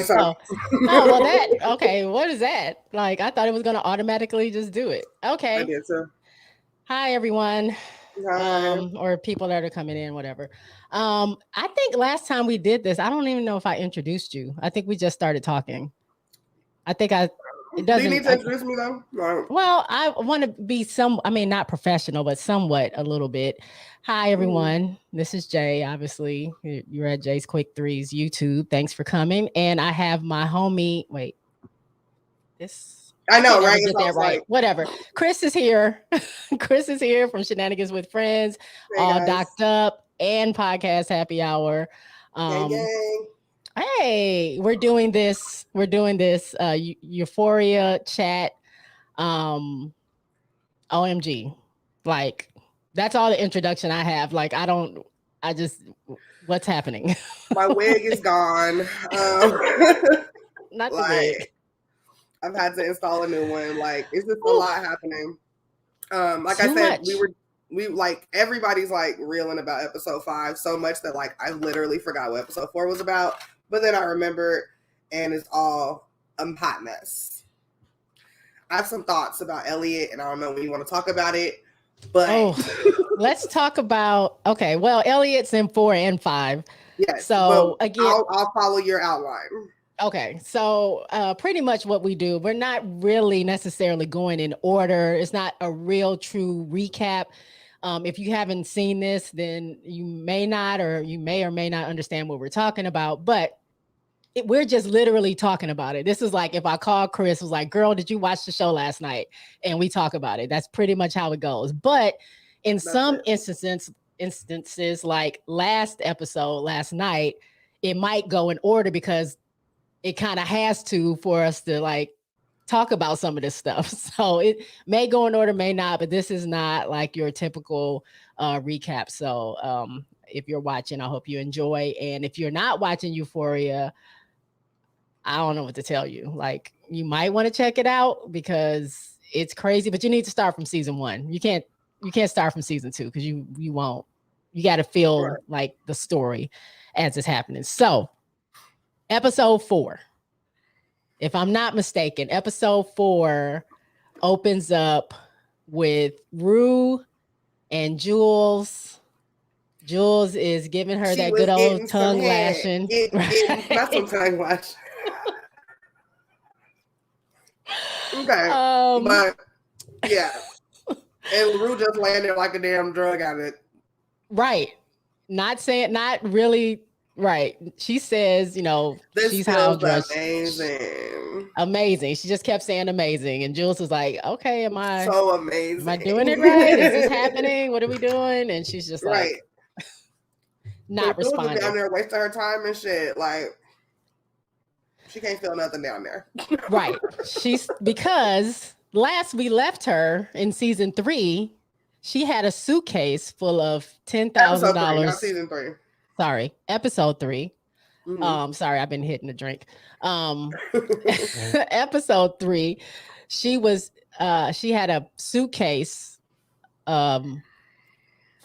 So Oh, oh, well, that okay. What is that? Like, I thought it was gonna automatically just do it. I Okay. did too. Hi, everyone, Hi. or people that are coming in, whatever. I think last time we did this, I don't even know if I introduced you. I think we just started talking. I think I. It Do you need doesn't. to introduce me though? No. Well, I want to be I mean, not professional, but somewhat a little bit. Hi, Mm. everyone. This is Jay. Obviously, you're at Jay's Quick Threes YouTube. Thanks for coming. And I have my homie. Wait, I I can know, never right? get So I that was right. like, Whatever. Chris is here. Chris is here from Shenanigans with Friends, hey all guys, docked up and podcast happy hour. gang Um, gang. hey, we're doing this. We're doing this Euphoria Chat. Um, OMG. Like, that's all the introduction I have. Like, I just, what's happening? My wig is gone. Not the wig. Like I've had to install a new one. Like it's just a Whew, lot happening. Like I too said, much. we like everybody's like reeling about episode 5 so much that like I literally forgot what episode 4 was about. But then I remembered, and it's all a hot mess. I have some thoughts about Elliot, and I don't know when you want to talk about it, but Oh, let's talk about, okay. Well, Elliot's in 4 and 5. yes, but So again, I'll follow your outline. okay. So pretty much what we do, we're not really necessarily going in order. It's not a real true recap. If you haven't seen this, then you may not, or may not understand what we're talking about. But we're just literally talking about it. This is like if I call Chris, was like, "Girl, did you watch the show last night?" And we talk about it. That's pretty much how it goes. But in That's some it. instances, like last episode, last night, it might go in order because it kind of has to for us to like talk about some of this stuff. So it may go in order, may not, but this is not like your typical recap. So if you're watching, I hope you enjoy. And if you're not watching Euphoria, I don't know what to tell you. Like, you might want to check it out because it's crazy, but you need to start from season 1. You can't start from season 2 because you won't. You got to feel Right. like the story as it's happening. So, episode 4, if I'm not mistaken, episode 4 opens up with Rue and Jules. Jules is giving her She that good was old getting some tongue head, lashing. getting not some tongue lash. Okay, um, but yeah, and Rue just landed like a damn drug addict. right. Not really right. She says, This she's high on feels drugs. amazing, Amazing. She just kept saying amazing. And Jules was like, okay, so am I doing it amazing. right? Is this happening? What are we doing? And she's just Right, like because not Jules is down responding. there wasting her time and shit. Like she can't feel nothing down there. Right. She's because last we left her in season 3, she had a suitcase full of ten thousand Episode 3, not dollars. season 3. Sorry, episode 3. Mm-hmm. Sorry, I've been hitting the drink. Episode 3, she had a suitcase um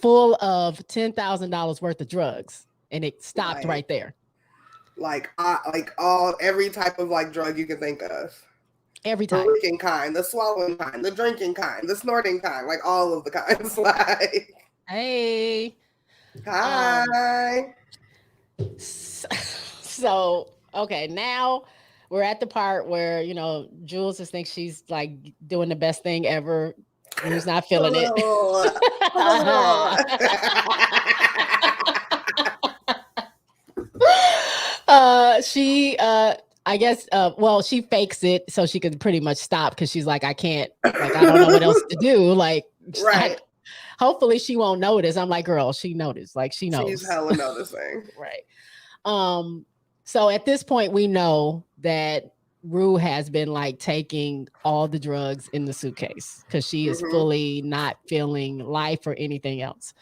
full of $10,000 worth of drugs, and it stopped like, right there. like all every type of like drug you can think of. Every The time. licking kind, the swallowing kind, the drinking kind, the snorting kind, like all of the kinds. Like, Hey. Um hi. so okay, now we're at the part where, Jules just thinks she's like doing the best thing ever. Rue's not feeling it. Oh, oh. She I guess well, she fakes it so she could pretty much stop because she's like, I can't, like, I don't know what else to do. Like, Right. hopefully she won't notice. I'm like, girl, she noticed. Like, she She's knows. hella noticing. Right. So at this point, we know that Rue has been like taking all the drugs in the suitcase because she is Mm-hmm. fully not feeling life or anything else.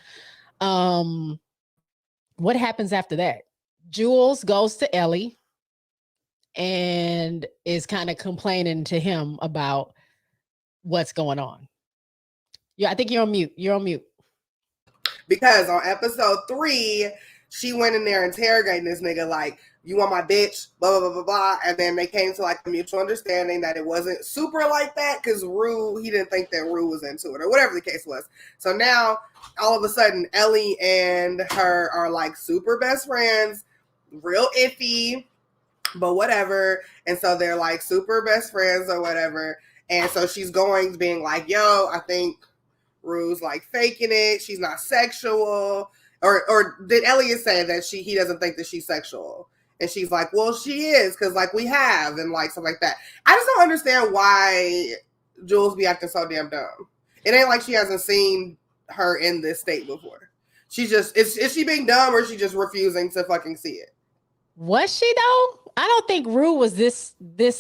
What happens after that? Jules goes to Ellie and is kind of complaining to him about what's going on. Yeah, I think you're on mute. You're on mute. Because on episode 3, she went in there interrogating this nigga like, you want my bitch, blah, blah, blah, blah, blah. And then they came to like a mutual understanding that it wasn't super like that because Rue, he didn't think that Rue was into it or whatever the case was. So now, all of a sudden, Ellie and her are like super best friends, real iffy, but whatever. And so they're like super best friends or whatever. And so she's going, being like, yo, I think Rue's like faking it. She's not sexual. Or did Elliot say that he doesn't think that she's sexual? And she's like, well, she is, because like we have, and like stuff like that. I just don't understand why Jules be acting so damn dumb. It ain't like she hasn't seen her in this state before. She just is she being dumb, or is she just refusing to fucking see it? Was she though? I don't think Rue was this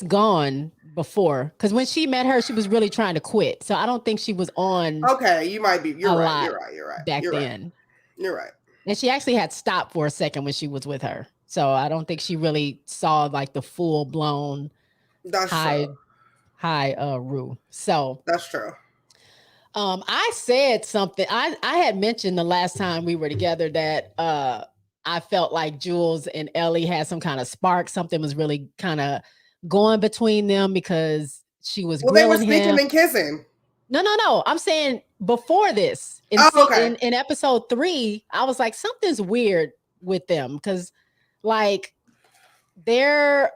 gone before, because when she met her, she was really trying to quit. So I don't think she was on. Okay, you might be. You're right. Back then. You're right. And she actually had stopped for a second when she was with her. So I don't think she really saw like the full blown high Rue. So that's true. I said something. I had mentioned the last time we were together that I felt like Jules and Ellie had some kind of spark. Something was really kind of going between them because she was they were speaking and kissing. No. I'm saying before this, in episode 3, I was like, something's weird with them because, like, they're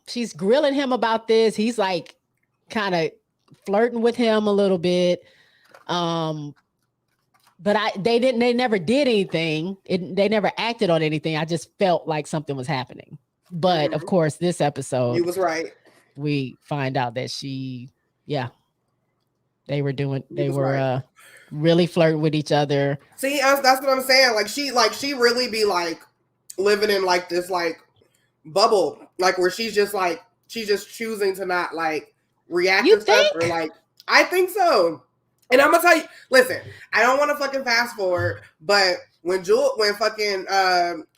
she's grilling him about this. He's like kind of flirting with him a little bit. But they never did anything. They never acted on anything. I just felt like something was happening. But of course, this episode, you was right. We find out that they were really flirting with each other. See, that's what I'm saying. Like she really be like living in like this like bubble, like where she's just choosing to not like react to stuff or like. I think so. And I'm gonna tell you, listen, I don't want to fucking fast forward, but when fucking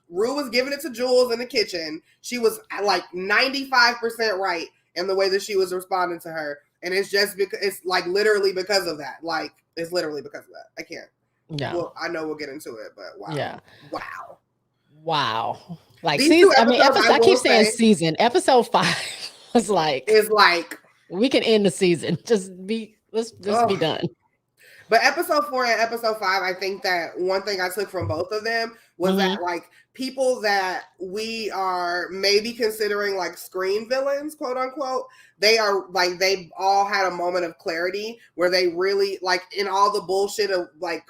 Rue was giving it to Jules in the kitchen, she was like 95% right in the way that she was responding to her. And it's just because it's like literally because of that. Like it's literally because of that. I can't. Yeah. Well, I know we'll get into it, but wow. Yeah. Wow. Like season, I keep saying season. Episode 5 was like we can end the season. Let's be done. But episode 4 and episode 5, I think that one thing I took from both of them was that like people that we are maybe considering like screen villains, quote unquote, they are like, they all had a moment of clarity where they really like in all the bullshit of like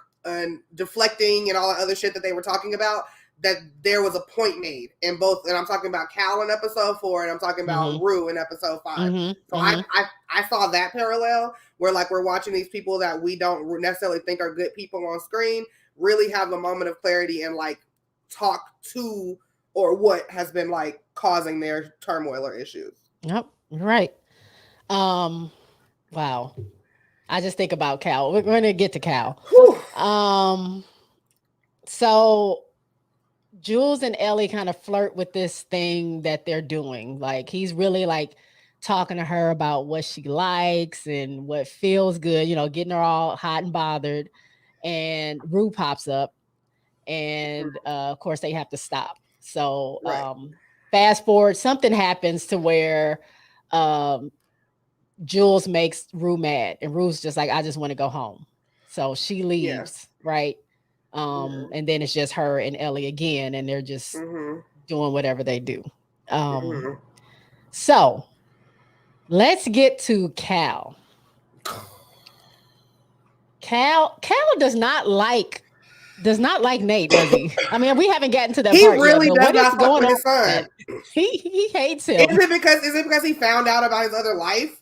deflecting and all the other shit that they were talking about, that there was a point made in both. And I'm talking about Cal in episode 4 and I'm talking about Rue in episode 5. So I saw that parallel where like we're watching these people that we don't necessarily think are good people on screen really have a moment of clarity and like talk to or what has been like causing their turmoil or issues. Yep. Right. Wow. I just think about Cal. We're going to get to Cal. So Jules and Ellie kind of flirt with this thing that they're doing. Like he's really like talking to her about what she likes and what feels good, getting her all hot and bothered. And Rue pops up and of course they have to stop. So fast forward, something happens to where Jules makes Rue mad and Rue's just like, I just want to go home. So she leaves, right? And then it's just her and Ellie again, and they're just doing whatever they do. So let's get to Cal. Cal does not like Nate, does he? I mean, we haven't gotten to that part really yet. Does not fuck with his son. He hates him. Is it because he found out about his other life?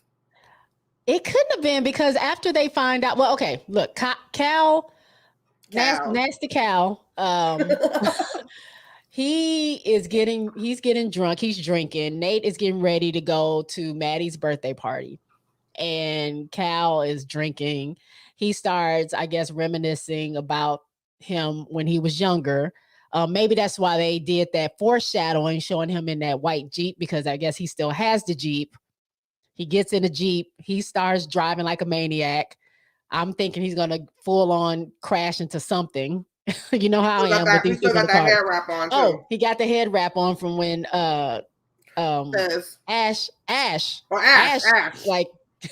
It couldn't have been because after they find out. Well, okay, look, Cal. Nasty Cal. He's getting drunk. He's drinking. Nate is getting ready to go to Maddie's birthday party. And Cal is drinking. He starts, I guess, reminiscing about him when he was younger. Maybe that's why they did that foreshadowing, showing him in that white Jeep, because I guess he still has the Jeep. He gets in the Jeep. He starts driving like a maniac. I'm thinking he's going to full on crash into something. You know how I am with He these still people in got the that car. hair wrap on too. Oh, he got the head wrap on from when Ash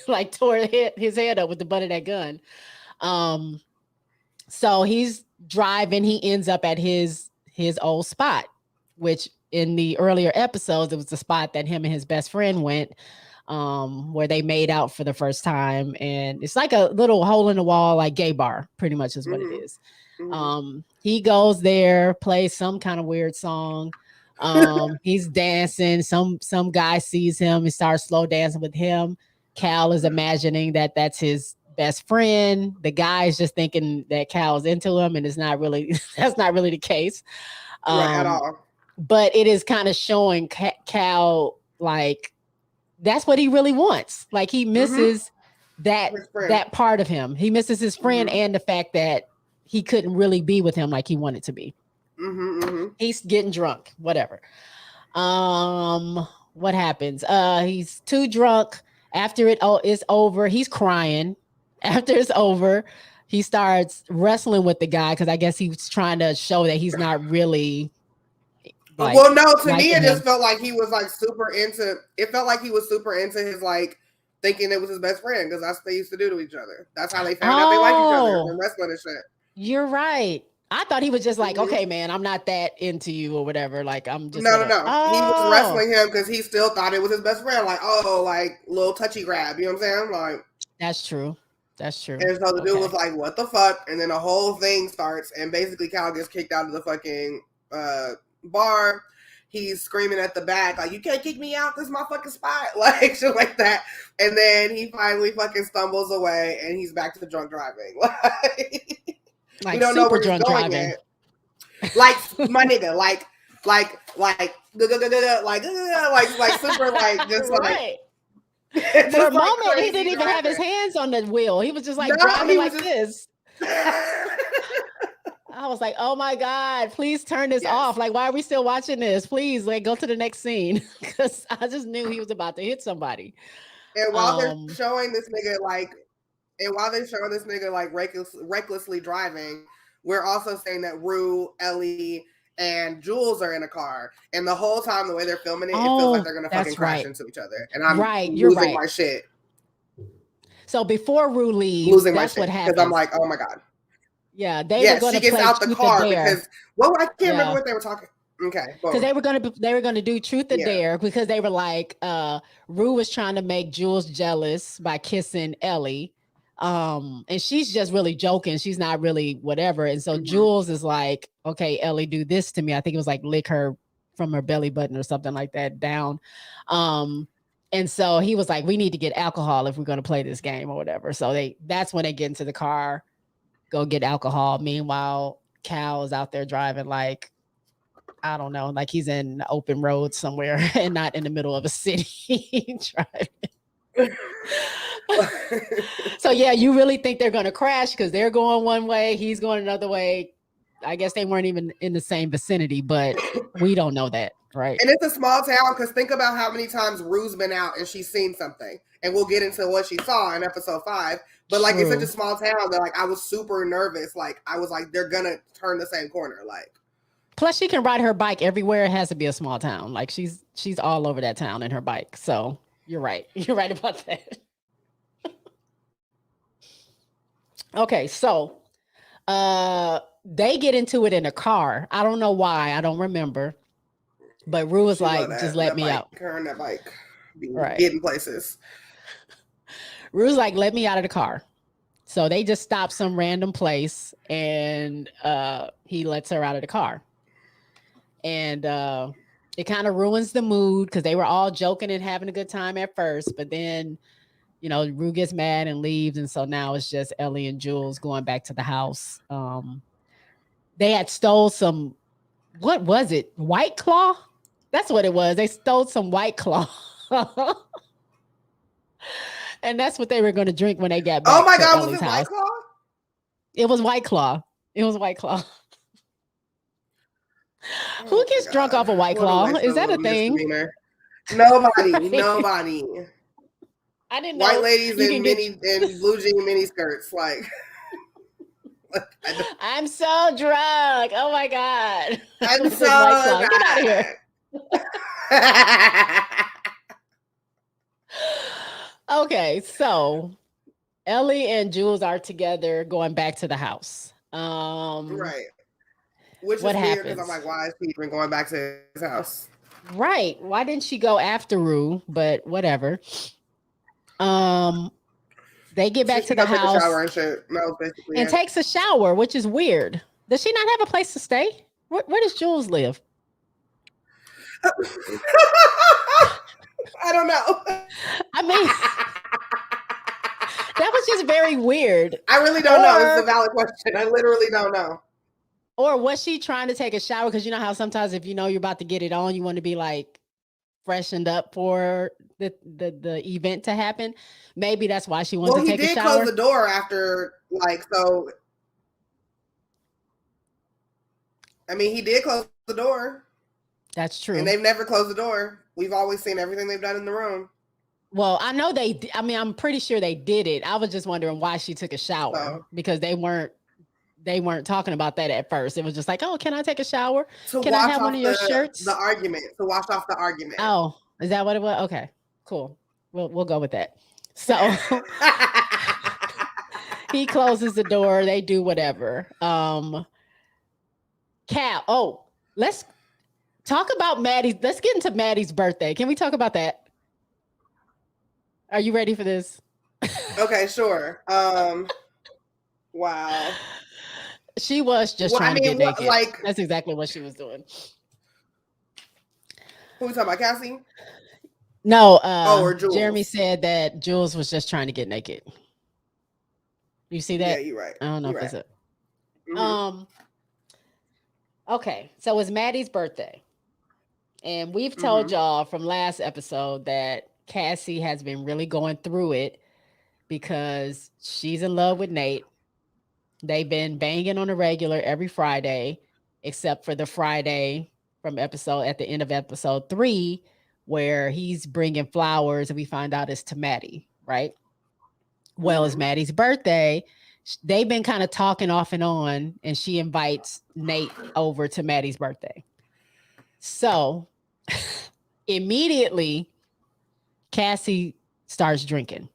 like tore his head up with the butt of that gun. So he's driving, he ends up at his old spot, which in the earlier episodes, it was the spot that him and his best friend went, where they made out for the first time. And it's like a little hole in the wall, like gay bar, pretty much is what it is. He goes there, plays some kind of weird song. He's dancing. Some guy sees him and starts slow dancing with him. Cal is imagining that that's his best friend. The guy is just thinking that Cal's into him, and it's not really that's not really the case. Right, at all. But it is kind of showing Cal like that's what he really wants. Like he misses that part of him. He misses his friend and the fact that he couldn't really be with him like he wanted to be. He's getting drunk, whatever. What happens? He's too drunk. After it is over, he's crying. After it's over, he starts wrestling with the guy because I guess he was trying to show that he's not really. Like, well, no, to me, it just felt like he was like super into. It felt like he was super into his like thinking it was his best friend because that's what they used to do to each other. That's how they found out they liked each other and wrestling and shit. You're right. I thought he was just like, okay, man, I'm not that into you or whatever. Like, I'm just no. He was wrestling him because he still thought it was his best friend. Like, like little touchy grab. You know what I'm saying? Like, that's true. That's true. And so the dude was like, "What the fuck?" And then the whole thing starts, and basically Cal gets kicked out of the fucking bar. He's screaming at the back like, "You can't kick me out! This is my fucking spot!" Like shit like that. And then he finally fucking stumbles away, and he's back to drunk driving. Like we don't know where he's going yet. Like my nigga, like super like just like. For a moment, he didn't even have his hands on the wheel. He was just like driving like this. I was like, oh my God, please turn this off. Like, why are we still watching this? Please, like, go to the next scene. Because I just knew he was about to hit somebody. And while they're showing this nigga recklessly driving, we're also saying that Rue, Ellie, and Jules are in a car, and the whole time the way they're filming it, it feels like they're gonna fucking crash into each other. And I'm losing my shit. So before Rue leaves, that's what happens. Because I'm like, oh my God. Yeah, they were going to she gets out the car because I can't remember what they were talking. Okay, because they were going to do Truth or Dare because they were like, Rue was trying to make Jules jealous by kissing Ellie. And she's just really joking. She's not really whatever. And so Jules is like, okay, Ellie, do this to me. I think it was like lick her from her belly button or something like that down. And so he was like, we need to get alcohol if we're going to play this game or whatever. So that's when they get into the car, go get alcohol. Meanwhile, Cal is out there driving like, I don't know, like he's in the open road somewhere and not in the middle of a city driving. So yeah, you really think they're going to crash because they're going one way, he's going another way. I guess they weren't even in the same vicinity, but we don't know that, right? And it's a small town because think about how many times Rue's been out and she's seen something. And we'll get into what she saw in episode 5. But like, it's such a small town that like I was super nervous. Like I was like, they're gonna turn the same corner. Like, plus she can ride her bike everywhere. It has to be a small town. Like she's all over that town in her bike. So you're right. You're right about that. Okay, so they get into it in a car. I don't know why. I don't remember. But Rue was like, just let me out. Her and that bike getting places. Rue's like, let me out of the car. So they just stop some random place and he lets her out of the car. And it kind of ruins the mood because they were all joking and having a good time at first. But then, you know, Rue gets mad and leaves. And so now it's just Ellie and Jules going back to the house. They had stole some, what was it? White Claw? That's what it was. They stole some White Claw. And that's what they were going to drink when they got back. Oh my God, Ellie's was it house. White Claw? It was White Claw. It was White Claw. Who gets drunk off a White Claw? Is that a thing? Nobody. Nobody. I didn't know. White ladies in blue jean mini skirts, like I'm so drunk. Oh my God. I'm With so this White Claw. Get out of here. Okay, so Ellie and Jules are together going back to the house. Right. Which What is weird because I'm happens? like, why is Peter going back to his house? Right. Why didn't she go after Rue? But whatever. They get back to the Take a house shower and shit. No, basically and it. takes a shower, which is weird. Does she not have a place to stay? Where does Jules live? I don't know. I mean, that was just very weird. I really don't know. It's a valid question. I literally don't know. Or was she trying to take a shower? Because you know how sometimes if you know you're about to get it on, you want to be like freshened up for the event to happen. Maybe that's why she wanted to take a shower. Well, he did close the door after, like, so. I mean, he did close the door. That's true. And they've never closed the door. We've always seen everything they've done in the room. Well, I know I'm pretty sure they did it. I was just wondering why she took a shower because they weren't talking about that at first. It was just like, oh, can I take a shower? Can I have one of your shirts? The argument, to wash off the argument. Oh, is that what it was? Okay, cool. We'll go with that. So he closes the door. They do whatever. Cal. Oh, let's talk about Maddie. Let's get into Maddie's birthday. Can we talk about that? Are you ready for this? Okay, sure. Wow. She was just trying to get naked. Like, that's exactly what she was doing. Who we talking about, Cassie? No. Or Jules. Jeremy said that Jules was just trying to get naked. You see that? Yeah, you're right. I don't know if it's it. Okay, so it's Maddie's birthday. And we've told y'all from last episode that Cassie has been really going through it because she's in love with Nate. They've been banging on a regular every Friday, except for the Friday from at the end of episode 3, where he's bringing flowers and we find out it's to Maddie, right? Well, it's Maddie's birthday. They've been kind of talking off and on, and she invites Nate over to Maddie's birthday. So immediately, Cassie starts drinking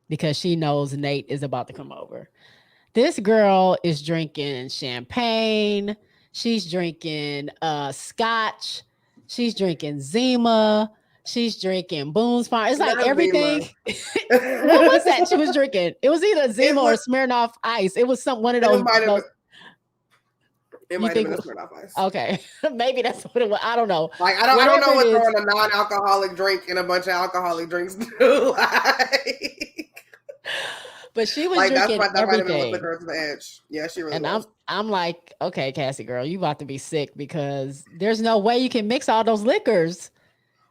because she knows Nate is about to come over. This girl is drinking champagne. She's drinking scotch. She's drinking Zima. She's drinking Boone's Farm. It's like everything. What was that she was drinking? It was either Zima or Smirnoff Ice. It was one of those. It might have been a Smirnoff Ice. Okay, maybe that's what it was. I don't know. Like I don't know what throwing a non-alcoholic drink in a bunch of alcoholic drinks do. But she was drinking everything. Her to the edge. Yeah, she really. And I'm like, okay, Cassie girl, you about to be sick because there's no way you can mix all those liquors.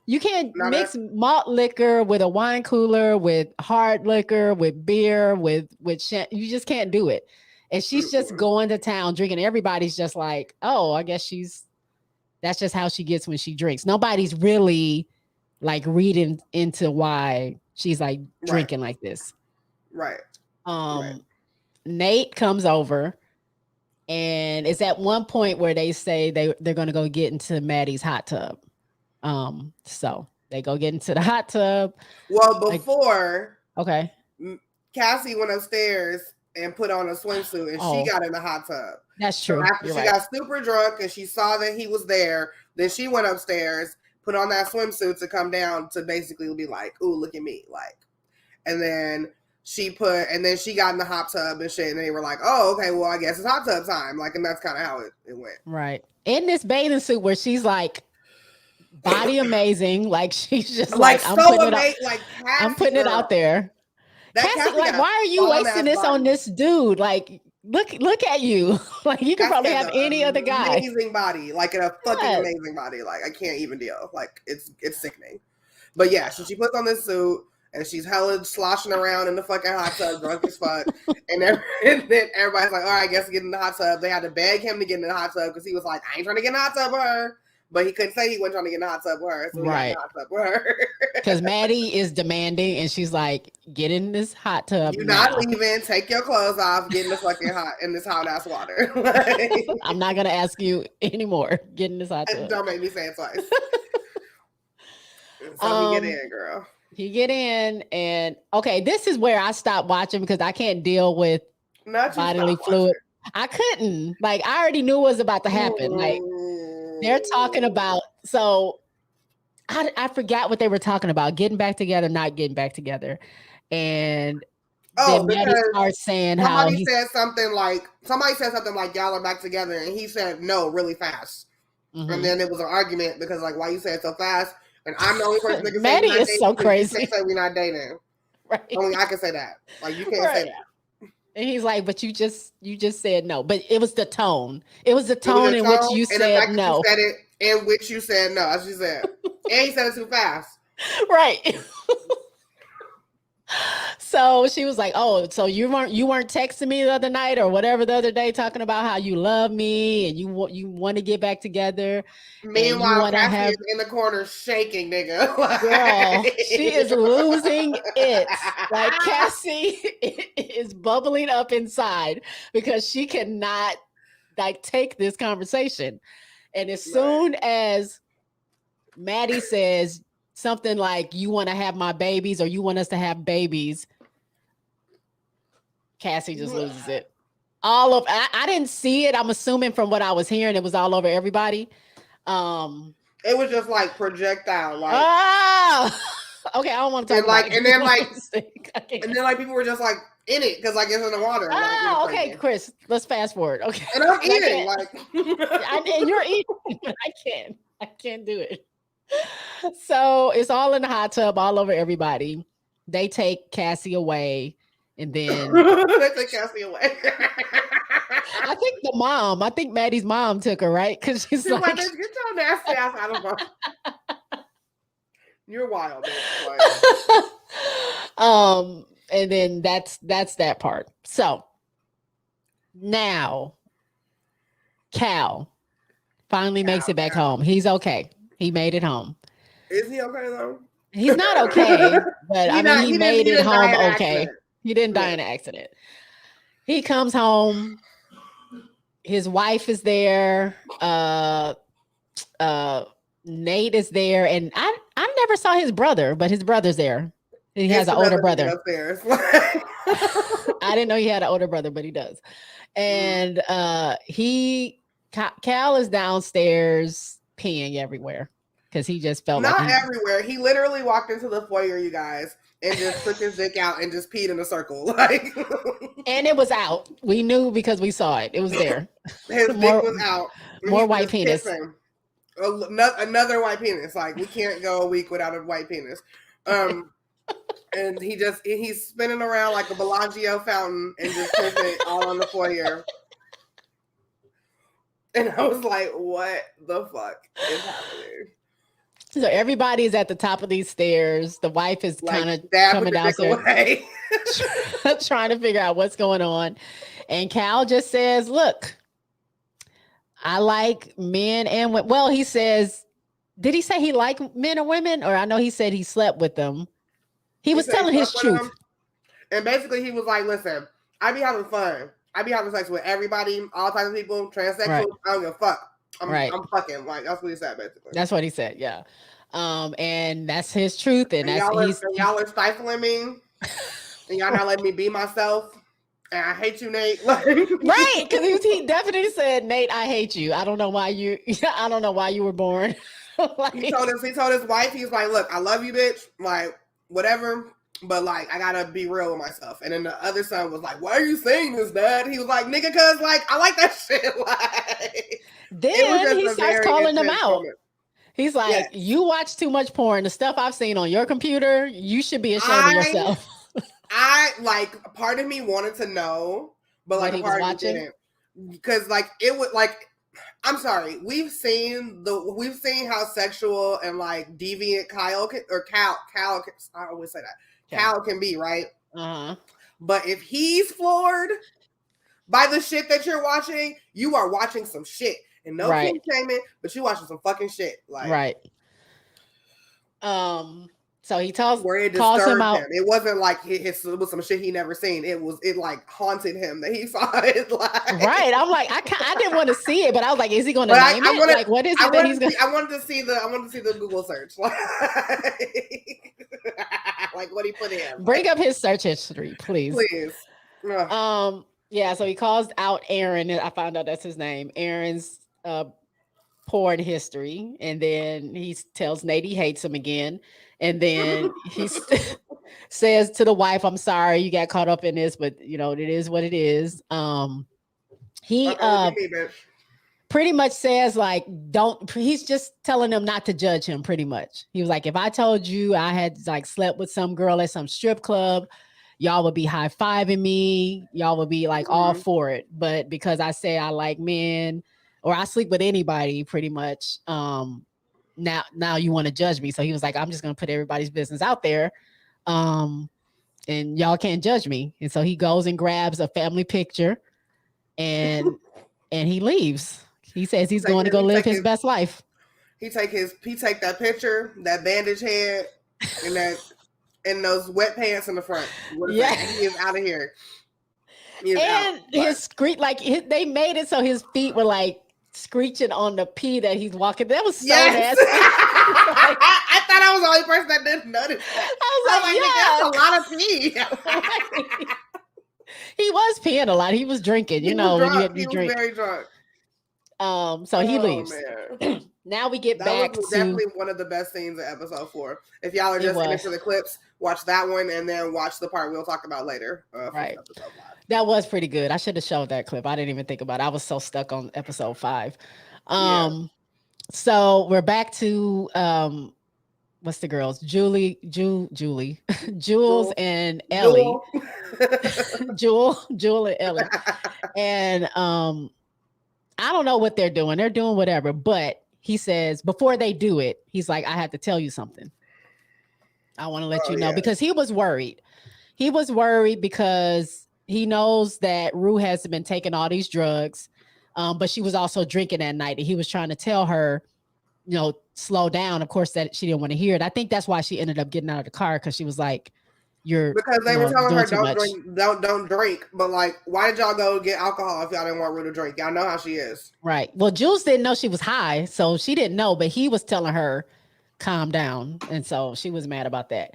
You can't mix malt liquor with a wine cooler, with hard liquor, with beer, with you just can't do it. And she's just going to town drinking. Everybody's just like, oh, I guess that's just how she gets when she drinks. Nobody's really like reading into why she's like drinking like this. Right. Nate comes over and it's at one point where they say they're going to go get into Maddie's hot tub. So they go get into the hot tub. Well, before Cassie went upstairs and put on a swimsuit and she got in the hot tub. That's true. So after she got super drunk and she saw that he was there, then she went upstairs, put on that swimsuit to come down to basically be like, ooh, look at me. Like, and then she got in the hot tub and shit, and they were like, oh, okay, well, I guess it's hot tub time. Like, and that's kind of how it went. Right. In this bathing suit where she's like, body amazing. Like, she's just like I'm putting it out there. Cassie, like, why are you wasting this on this dude? Like, look at you. Like, you could probably have any other guy. Amazing body. Like, a fucking amazing body. Like, I can't even deal. Like, it's sickening. But yeah, so she puts on this suit. And she's hella sloshing around in the fucking hot tub, drunk as fuck. And then everybody's like, all right, I guess get in the hot tub. They had to beg him to get in the hot tub because he was like, I ain't trying to get in the hot tub with her. But he couldn't say he wasn't trying to get in the hot tub with her. So he got in the hot tub with her. Because Maddie is demanding, and she's like, "Get in this hot tub You're now. not leaving. Take your clothes off. Get in the fucking in this hot ass water. Like, I'm not gonna ask you anymore. Get in this hot tub." don't make me say it twice. So he get in, girl. He get in, and okay, this is where I stopped watching because I can't deal with bodily fluid. I couldn't. Like, I already knew what was about to happen. Like, they're talking about, so I forgot what they were talking about. Getting back together, not getting back together. And then Maddie starts saying somebody said something like y'all are back together, and he said no really fast. Mm-hmm. And then it was an argument because like, why you say it so fast? And I'm the only person that can say Maddie is so crazy. You can't say we're not dating. Right. Only I can say that. Like, you can't say that. And he's like, but you just said no. But it was the tone. It was the tone in which you said no. You said it in which you said no, as you said. And he said it too fast. Right. So she was like, "Oh, so you weren't texting me the other night or whatever the other day, talking about how you love me and you want to get back together." Meanwhile, Cassie is in the corner shaking, nigga. Girl, she is losing it. Like, Cassie is bubbling up inside because she cannot like take this conversation. And as soon as Maddie says something like, "You want to have my babies," or "You want us to have babies," Cassie just loses it. I didn't see it. I'm assuming from what I was hearing, it was all over everybody. It was just like projectile, like okay, I don't want to talk about it. And then like people were just like in it because like it's in the water. Okay, Chris, let's fast forward. Okay, and I'm eating and you're eating. I can't do it. So it's all in the hot tub, all over everybody. They take Cassie away, and then they take Cassie away. I think Maddie's mom took her, right? Because she's like, "Get your nasty ass out of her. You're wild, bitch." Like. And then that's that part. So now Cal finally makes it back home. He's okay. He made it home. Is he okay though? He's not okay, but he made it home okay. He didn't die in an accident. He comes home. His wife is there. Nate is there, and I never saw his brother, but his brother's there. He has an older brother. I didn't know he had an older brother, but he does. And Cal is downstairs peeing everywhere because he just felt not everywhere. He literally walked into the foyer, you guys, and just took his dick out and just peed in a circle, like. And it was out. We knew because we saw it. It was there. His dick was out. More white penis. Another white penis. Like, we can't go a week without a white penis. And he's spinning around like a Bellagio fountain and just pissing all on the foyer. And I was like, what the fuck is happening? So everybody's at the top of these stairs. The wife is kind of coming downstairs trying to figure out what's going on. And Cal just says, "Look, I like men and women." Well, he says, did he say he liked men or women? Or I know he said he slept with them. He was telling his truth. And basically he was like, "Listen, I be having fun. I be having sex with everybody, all types of people, transsexual. Right. I don't give a fuck. I'm fucking." Like, that's what he said, basically. That's what he said, yeah. And that's his truth. And y'all are stifling me. And y'all not letting me be myself. And I hate you, Nate. Right, because he definitely said, "Nate, I hate you. I don't know why you were born." Like, he told his wife, he's like, "Look, I love you, bitch. Like, whatever. But like, I gotta be real with myself." And then the other son was like, "Why are you saying this, Dad?" He was like, "Nigga, cause like I like that shit." Like, then he starts calling them out. Moment. He's like, "Yes. You watch too much porn. The stuff I've seen on your computer, you should be ashamed of yourself." Part of me wanted to know, but like a part of me didn't, because like it would like. I'm sorry. We've seen how sexual and like deviant Cal I always say that. Cal can be, right? Uh-huh. But if he's floored by the shit that you're watching, you are watching some shit. And no kink shaming, but you watching some fucking shit. Like, right. So he where it calls him disturbed out. him. It wasn't like it was some shit he never seen. It like haunted him that he saw it. Like, Right. I'm like, I didn't want to see it, but I was like, is he going to but name it? Like, what is it that he's going to? I wanted to see the Google search. Like, like what he put in. Bring up his search history, please. Please. Ugh. Yeah, so he calls out Aaron, and I found out that's his name. Aaron's porn history, and then he tells Nate he hates him again, and then he says to the wife, "I'm sorry you got caught up in this, but you know it is what it is." He pretty much says like, don't. He's just telling them not to judge him. Pretty much, he was like, if I told you I had like slept with some girl at some strip club, y'all would be high-fiving me. Y'all would be like all for it. But because I say I like men or I sleep with anybody pretty much, now you want to judge me. So he was like, I'm just going to put everybody's business out there. And y'all can't judge me. And so he goes and grabs a family picture and he leaves. He says he's going to go live his best life. He take that picture, that bandage head, and those wet pants in the front. Yeah, he is out of here. And his screech, like they made it so his feet were like screeching on the pee that he's walking. That was so nasty. I thought I was the only person that didn't notice that. I was like, that's a lot of pee. He was peeing a lot. He was drinking, you know. He was very drunk. So he leaves. Now we get back to definitely one of the best scenes of episode 4. If y'all are just in it for the clips, watch that one and then watch the part we'll talk about later. Right. That was pretty good. I should have showed that clip. I didn't even think about it. I was so stuck on episode 5. So we're back to what's the girls? Julie, Jules and Ellie. Jewel and Ellie. And I don't know what they're doing. They're doing whatever, but he says before they do it, he's like, I have to tell you something. I want to let you know because he was worried. He was worried because he knows that Rue has been taking all these drugs, but she was also drinking that night. And he was trying to tell her, you know, slow down. Of course, that she didn't want to hear it. I think that's why she ended up getting out of the car because she was like, because they were telling her don't drink, but like, why did y'all go get alcohol if y'all didn't want Rue to drink? Y'all know how she is, right? Well, Jules didn't know she was high, so she didn't know, but he was telling her calm down, and so she was mad about that.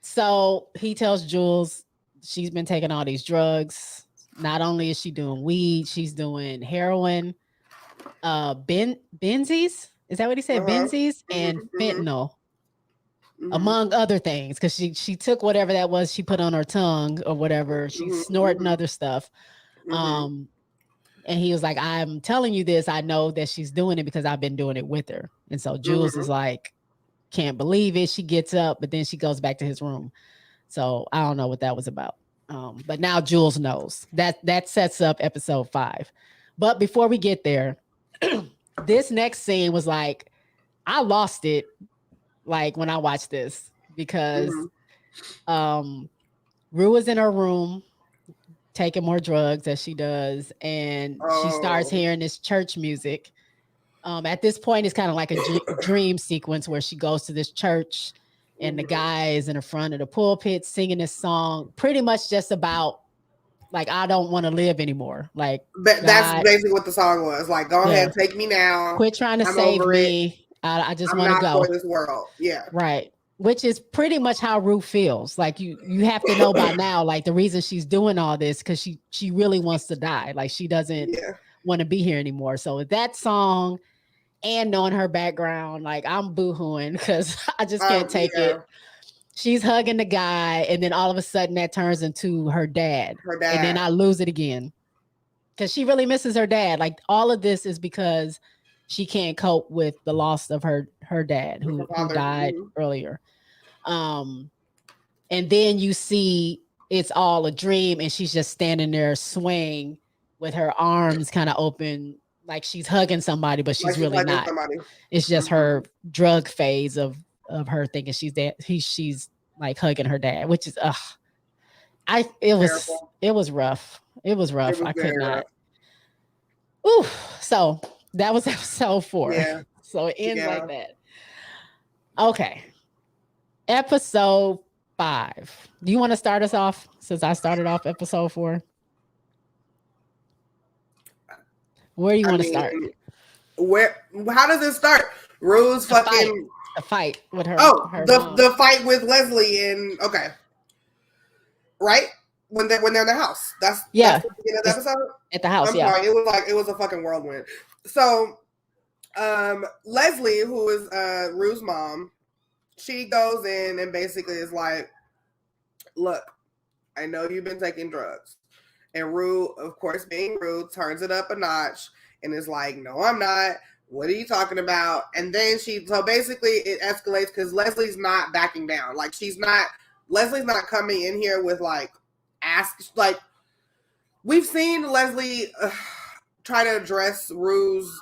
So he tells Jules she's been taking all these drugs. Not only is she doing weed, she's doing heroin, benzies. Is that what he said? Benzies and fentanyl. Among other things, because she took whatever that was she put on her tongue or whatever. She's snorting other stuff. And he was like, I'm telling you this. I know that she's doing it because I've been doing it with her. And so Jules is like, can't believe it. She gets up, but then she goes back to his room. So I don't know what that was about. But now Jules knows. That sets up episode 5. But before we get there, this next scene was like, I lost it. Like when I watched this, because Rue is in her room taking more drugs as she does, and she starts hearing this church music. At this point, it's kind of like a dream sequence where she goes to this church and the guy is in the front of the pulpit singing this song, pretty much just about like, I don't want to live anymore. Like that's basically what the song was. Like, go ahead, take me now. Quit trying to save me. I just want to go for this world. Yeah. Right. Which is pretty much how Rue feels. Like you have to know by now, like the reason she's doing all this, because she really wants to die. Like she doesn't want to be here anymore. So with that song and knowing her background, like I'm boohooing because I just can't take it. She's hugging the guy, and then all of a sudden that turns into her dad. And then I lose it again. Because she really misses her dad. Like all of this is because she can't cope with the loss of her dad who died earlier. And then you see it's all a dream and she's just standing there swaying with her arms kind of open, like she's hugging somebody, but she's really not. It's just her drug phase of her thinking she's dead. She's like hugging her dad, which is it was rough. It was rough. I could not. Ooh, so that was episode 4. Yeah. So it ends like that. Okay. episode 5. Do you want to start us off since I started off episode 4? Where do you want to start? How does it start? Rue's fucking a fight with her. The fight with Leslie and right when they're in the house. That's the beginning of the episode at the house. I'm sorry, it was a fucking whirlwind. So, Leslie, who is Rue's mom, she goes in and basically is like, "Look, I know you've been taking drugs," and Rue, of course, being Rue, turns it up a notch and is like, "No, I'm not. What are you talking about?" And then so basically it escalates because Leslie's not backing down. Like Leslie's not coming in here with we've seen Leslie try to address Rue's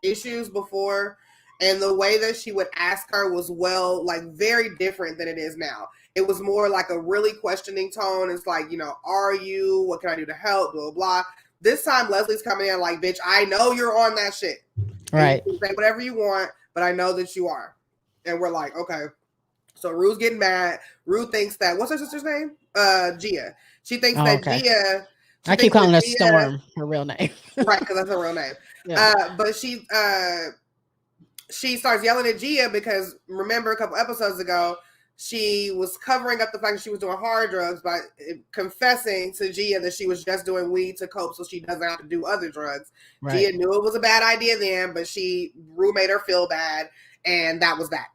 issues before, and the way that she would ask her was very different than it is now. It was more like a really questioning tone. It's like, are you? What can I do to help? Blah, blah, blah. This time Leslie's coming in like, bitch, I know you're on that shit. Right. You say whatever you want, but I know that you are. And we're like, okay. So Rue's getting mad. Rue thinks that, what's her sister's name? Gia. She thinks that Gia. I keep calling her Storm, her real name. Right, because that's her real name. Yeah. But she starts yelling at Gia because remember a couple episodes ago, she was covering up the fact that she was doing hard drugs by confessing to Gia that she was just doing weed to cope so she doesn't have to do other drugs. Right. Gia knew it was a bad idea then, but Rue made her feel bad, and that was that.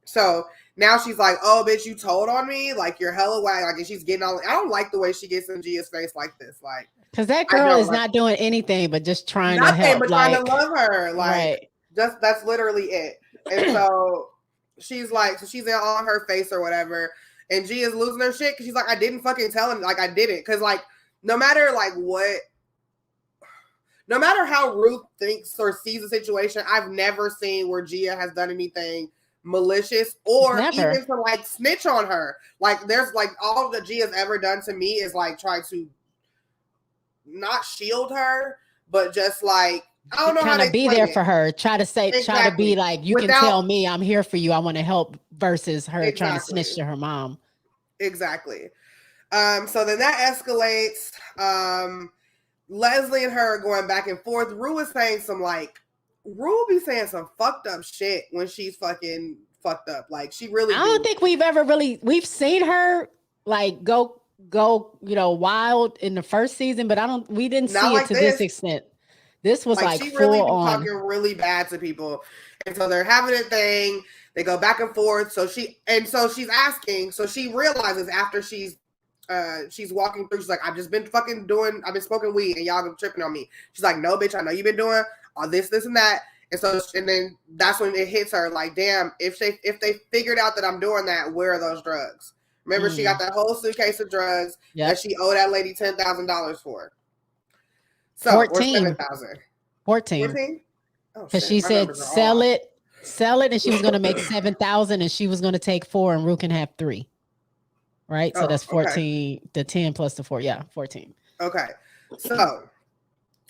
So now she's like, "Oh, bitch, you told on me? Like, you're hella whack." Like, and she's getting all. I don't like the way she gets in Gia's face like this. Like, because that girl is not doing anything but just trying to help. But trying to love her. Like, that's literally it. And so she's like, she's on her face or whatever, and Gia's losing her shit because she's like, "I didn't fucking tell him. Like, I didn't." Because no matter how Ruth thinks or sees the situation, I've never seen where Gia has done anything malicious or even to snitch on her. There's all that Gia's ever done to me is try to not shield her, but just I don't know how to be there for her. Try to be like, you can tell me I'm here for you. I want to help versus her trying to snitch to her mom. Exactly. So then that escalates. Leslie and her are going back and forth. Rue is saying Rue be saying some fucked up shit when she's fucking fucked up. She really. I don't think we've seen her go wild in the first season, but we didn't see it to this extent. This was she full really on talking really bad to people, and so they're having a thing. They go back and forth. So she's asking. So she realizes after she's walking through. She's like, I've been smoking weed, and y'all been tripping on me. She's like, no, bitch, I know you've been doing all this, and that. And then that's when it hits her damn, if they figured out that I'm doing that, where are those drugs? Remember, she got that whole suitcase of drugs that she owed that lady $10,000 for. So 14. 14. Because she said sell it, and she was going to make 7,000, and she was going to take 4, and Rue can have 3. Right, so that's 14. Okay. The 10 plus the 4, 14. Okay, so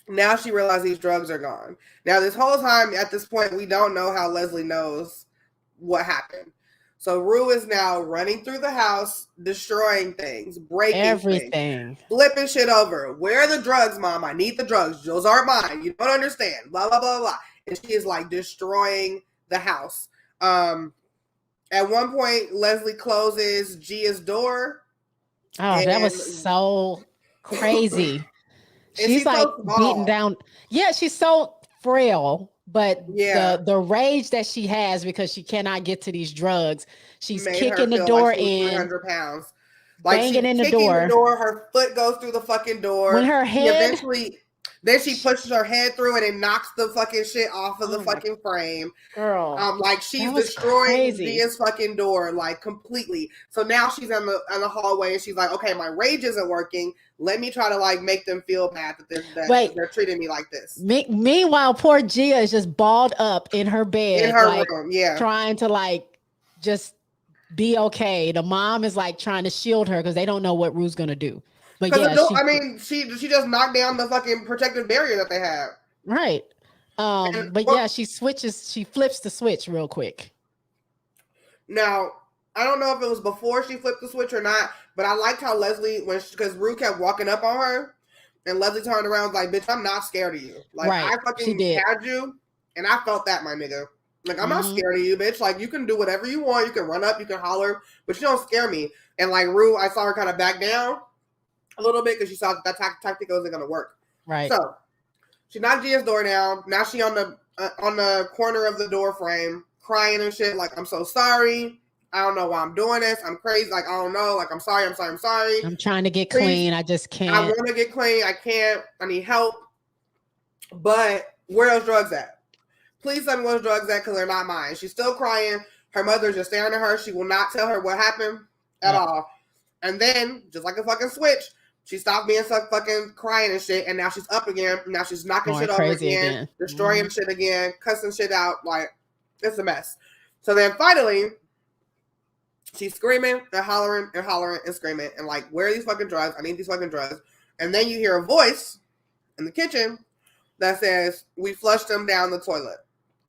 now she realized these drugs are gone. Now this whole time, at this point, we don't know how Leslie knows what happened. So Rue is now running through the house, destroying things, breaking everything, flipping shit over. Where are the drugs, Mom? I need the drugs. Those aren't mine. You don't understand. Blah, blah, blah, blah. And she is destroying the house. At one point, Leslie closes Gia's door. Oh, that was so crazy. She's so beaten down. Yeah, she's so frail. But the rage that she has because she cannot get to these drugs, she's kicking the door in. 300 pounds. Banging in the door. Her foot goes through the fucking door. When her head. Then she pushes her head through it and knocks the fucking shit off of the fucking frame. Girl. She's destroying Gia's fucking door, completely. So now she's in the hallway and she's like, okay, my rage isn't working. Let me try to make them feel bad that they're treating me like this. Meanwhile, poor Gia is just balled up in her bed. In her room, trying to just be okay. The mom is trying to shield her because they don't know what Rue's going to do. But she just knocked down the fucking protective barrier that they have. Right. She flips the switch real quick. Now, I don't know if it was before she flipped the switch or not, but I liked how Leslie, because Rue kept walking up on her, and Leslie turned around like, bitch, I'm not scared of you. Like, right. I fucking had you, and I felt that, my nigga. Like, I'm not scared of you, bitch. Like, you can do whatever you want. You can run up, you can holler, but you don't scare me. And like Rue, I saw her kind of back down a little bit because she saw that tactic wasn't going to work. Right. So she knocked Gia's door down. Now she on the corner of the door frame, crying and shit. Like, I'm so sorry. I don't know why I'm doing this. I'm crazy. Like, I don't know. Like, I'm sorry. I'm trying to get clean. I just can't. I want to get clean. I can't. I need help. But where those drugs at? Please tell me where those drugs at, because they're not mine. She's still crying. Her mother's just staring at her. She will not tell her what happened at all. And then, just like a fucking switch, she stopped being so fucking crying and shit, and now she's up again. Now she's knocking shit over again, destroying shit again, cussing shit out. Like, it's a mess. So then finally, she's screaming and hollering and screaming and like, where are these fucking drugs? I need these fucking drugs. And then you hear a voice in the kitchen that says, we flushed them down the toilet.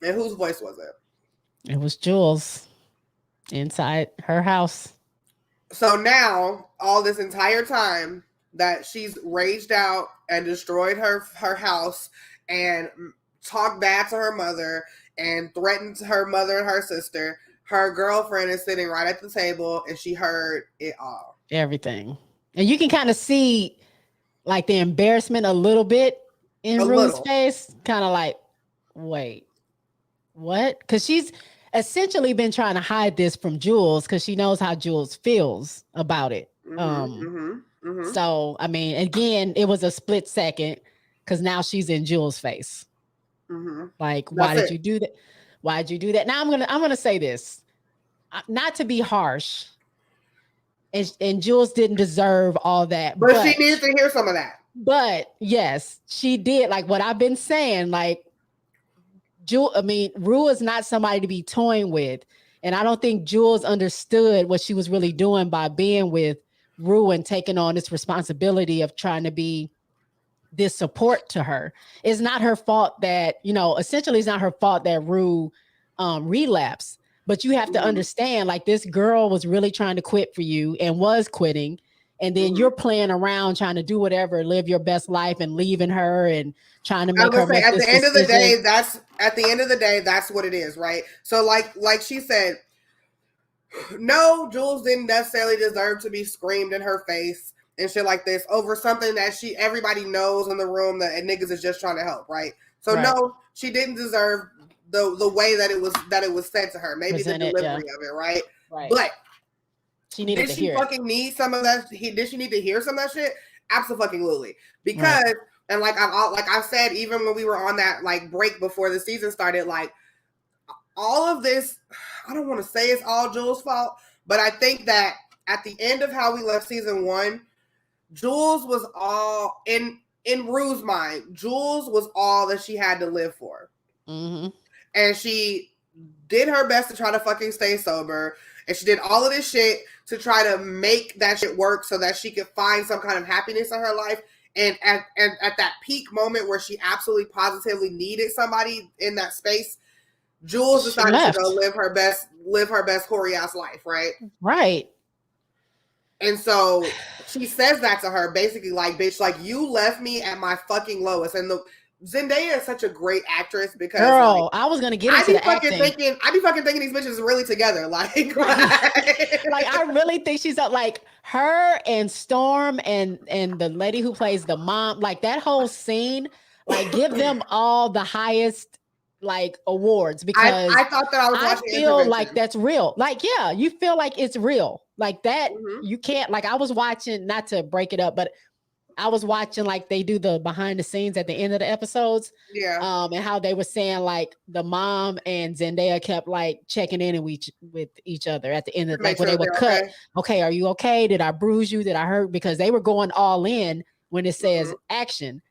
And whose voice was it? It was Jules inside her house. So now, all this entire time that she's raged out and destroyed her house and talked bad to her mother and threatened her mother and her sister, her girlfriend is sitting right at the table and she heard it all. Everything. And you can kind of see like the embarrassment a little bit in Rue's face. Kind of like, wait, what? Because she's essentially been trying to hide this from Jules because she knows how Jules feels about it. So, I mean, again, it was a split second because now she's in Jules' face. Like, why did you do that? Why did you do that? Now I'm gonna say this, not to be harsh, and Jules didn't deserve all that, but she needed to hear some of that. But yes, she did. Like what I've been saying, like Rue is not somebody to be toying with. And I don't think Jules understood what she was really doing by being with Rue and taking on this responsibility of trying to be this support to her. It's not her fault that, essentially it's not her fault that Rue relapsed. But you have to understand, like, this girl was really trying to quit for you and was quitting. And then you're playing around trying to do whatever, live your best life and leaving her and trying to make her make this decision. At the end of the day, that's what it is, right? So like she said, no, Jules didn't necessarily deserve to be screamed in her face and shit like this over something that everybody knows in the room that niggas is just trying to help, right? So no, she didn't deserve the way that it was said to her. Maybe the delivery of it, right? Right. But she needed to hear fucking need some of that? Did she need to hear some of that shit? Absolutely. Because and like I said, even when we were on that like break before the season started, like all of this, I don't want to say it's all Jules' fault, but I think that at the end of how we left season 1, Jules was all in Rue's mind. Jules was all that she had to live for. And she did her best to try to fucking stay sober. And she did all of this shit to try to make that shit work so that she could find some kind of happiness in her life. And at that peak moment where she absolutely positively needed somebody in that space, Jules decided to go live her best hoary ass life, right? Right. And so she says that to her, basically like, bitch, like you left me at my fucking lowest. And Zendaya is such a great actress because I was gonna get into the acting. I be fucking thinking these bitches are really together. Like I really think she's like her and Storm and the lady who plays the mom, like that whole scene, like give them all the highest like awards because I thought that I was watching. I feel like that's real. Like, yeah, you feel like it's real. Like that, you can't, like I was watching, not to break it up, but I was watching like they do the behind the scenes at the end of the episodes. Yeah. And how they were saying like the mom and Zendaya kept like checking in with each other at the end of like when they would cut. Okay, are you okay? Did I bruise you? Did I hurt? Because they were going all in when it says action.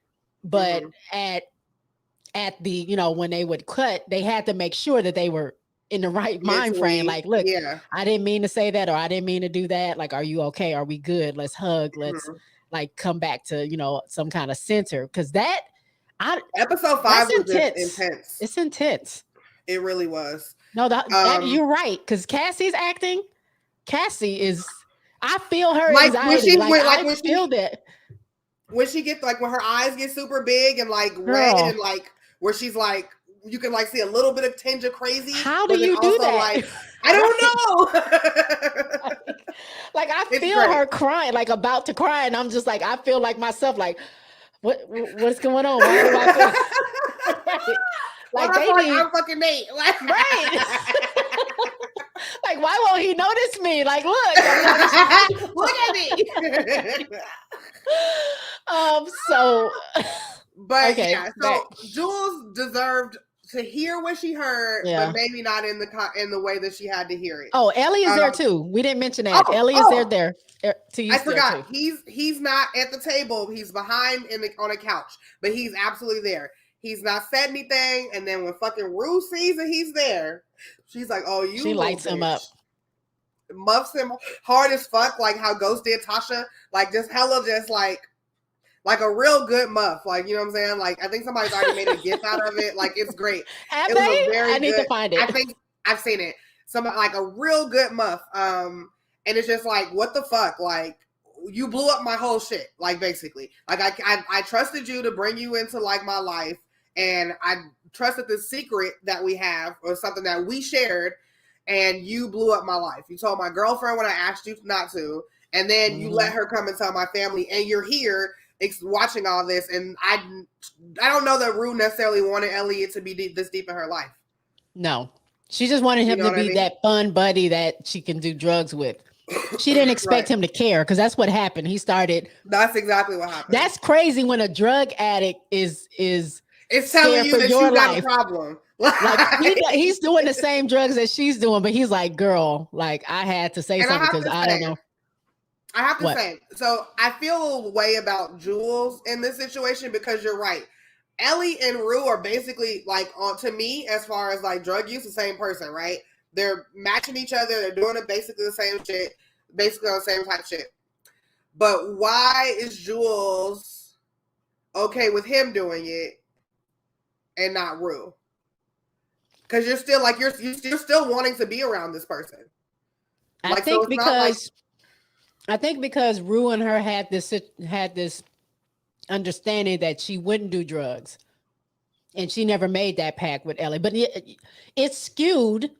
But at the, when they would cut, they had to make sure that they were in the right mind frame. Like, look, I didn't mean to say that, or I didn't mean to do that. Like, are you okay? Are we good? Let's hug. Let's like come back to, some kind of center. Cause episode 5 was intense. It's intense. It really was. No, you're right. Cause Cassie's acting, Cassie is. I feel her like anxiety. when she feel that when she gets like when her eyes get super big and like red and like where she's like you can like see a little bit of tinge of crazy. How do you do that? Like I don't know. like I feel her crying, like about to cry, and I'm just like I feel like myself, like what's going on? Why do I feel right. Like they need I'm fucking Nate. Like, right. Like why won't he notice me? Like look at me. So but okay, yeah, so Jules deserved to hear what she heard, but maybe not in the way that she had to hear it. Oh, Ellie is there too. We didn't mention that. Ellie is there. I forgot. He's not at the table. He's behind on a couch, but he's absolutely there. He's not said anything, and then when fucking Rue sees that he's there, she's like, "Oh, you." She lights him up, muffs him hard as fuck, like how Ghost did Tasha, like just hella, just like a real good muff, like you know what I'm saying. Like I think somebody's already made a gift out of it. Like it's great. Have they? I need to find it. I think I've seen it. Somebody like a real good muff. And it's just like, what the fuck, like. You blew up my whole shit, like basically. Like I trusted you to bring you into like my life, and I trusted this secret that we have or something that we shared, and you blew up my life. You told my girlfriend when I asked you not to, and then you let her come and tell my family, and you're here watching all this, and I don't know that Rue necessarily wanted Elliot to be this deep in her life. No, she just wanted him to be that fun buddy that she can do drugs with. She didn't expect him to care because that's what happened. He started. That's exactly what happened. That's crazy when a drug addict is it's telling you that you got a problem. Like he's doing the same drugs that she's doing, but he's like, girl, like I had to say something because I don't know. I have to say, so I feel a way about Jules in this situation because you're right. Ellie and Rue are basically like to me, as far as like drug use, the same person, right? They're matching each other. They're doing it basically the same shit, basically on the same type of shit. But why is Jules okay with him doing it and not Rue? Because you're still like you're still wanting to be around this person. I think because Rue and her had this understanding that she wouldn't do drugs, and she never made that pact with Ellie. But it's skewed.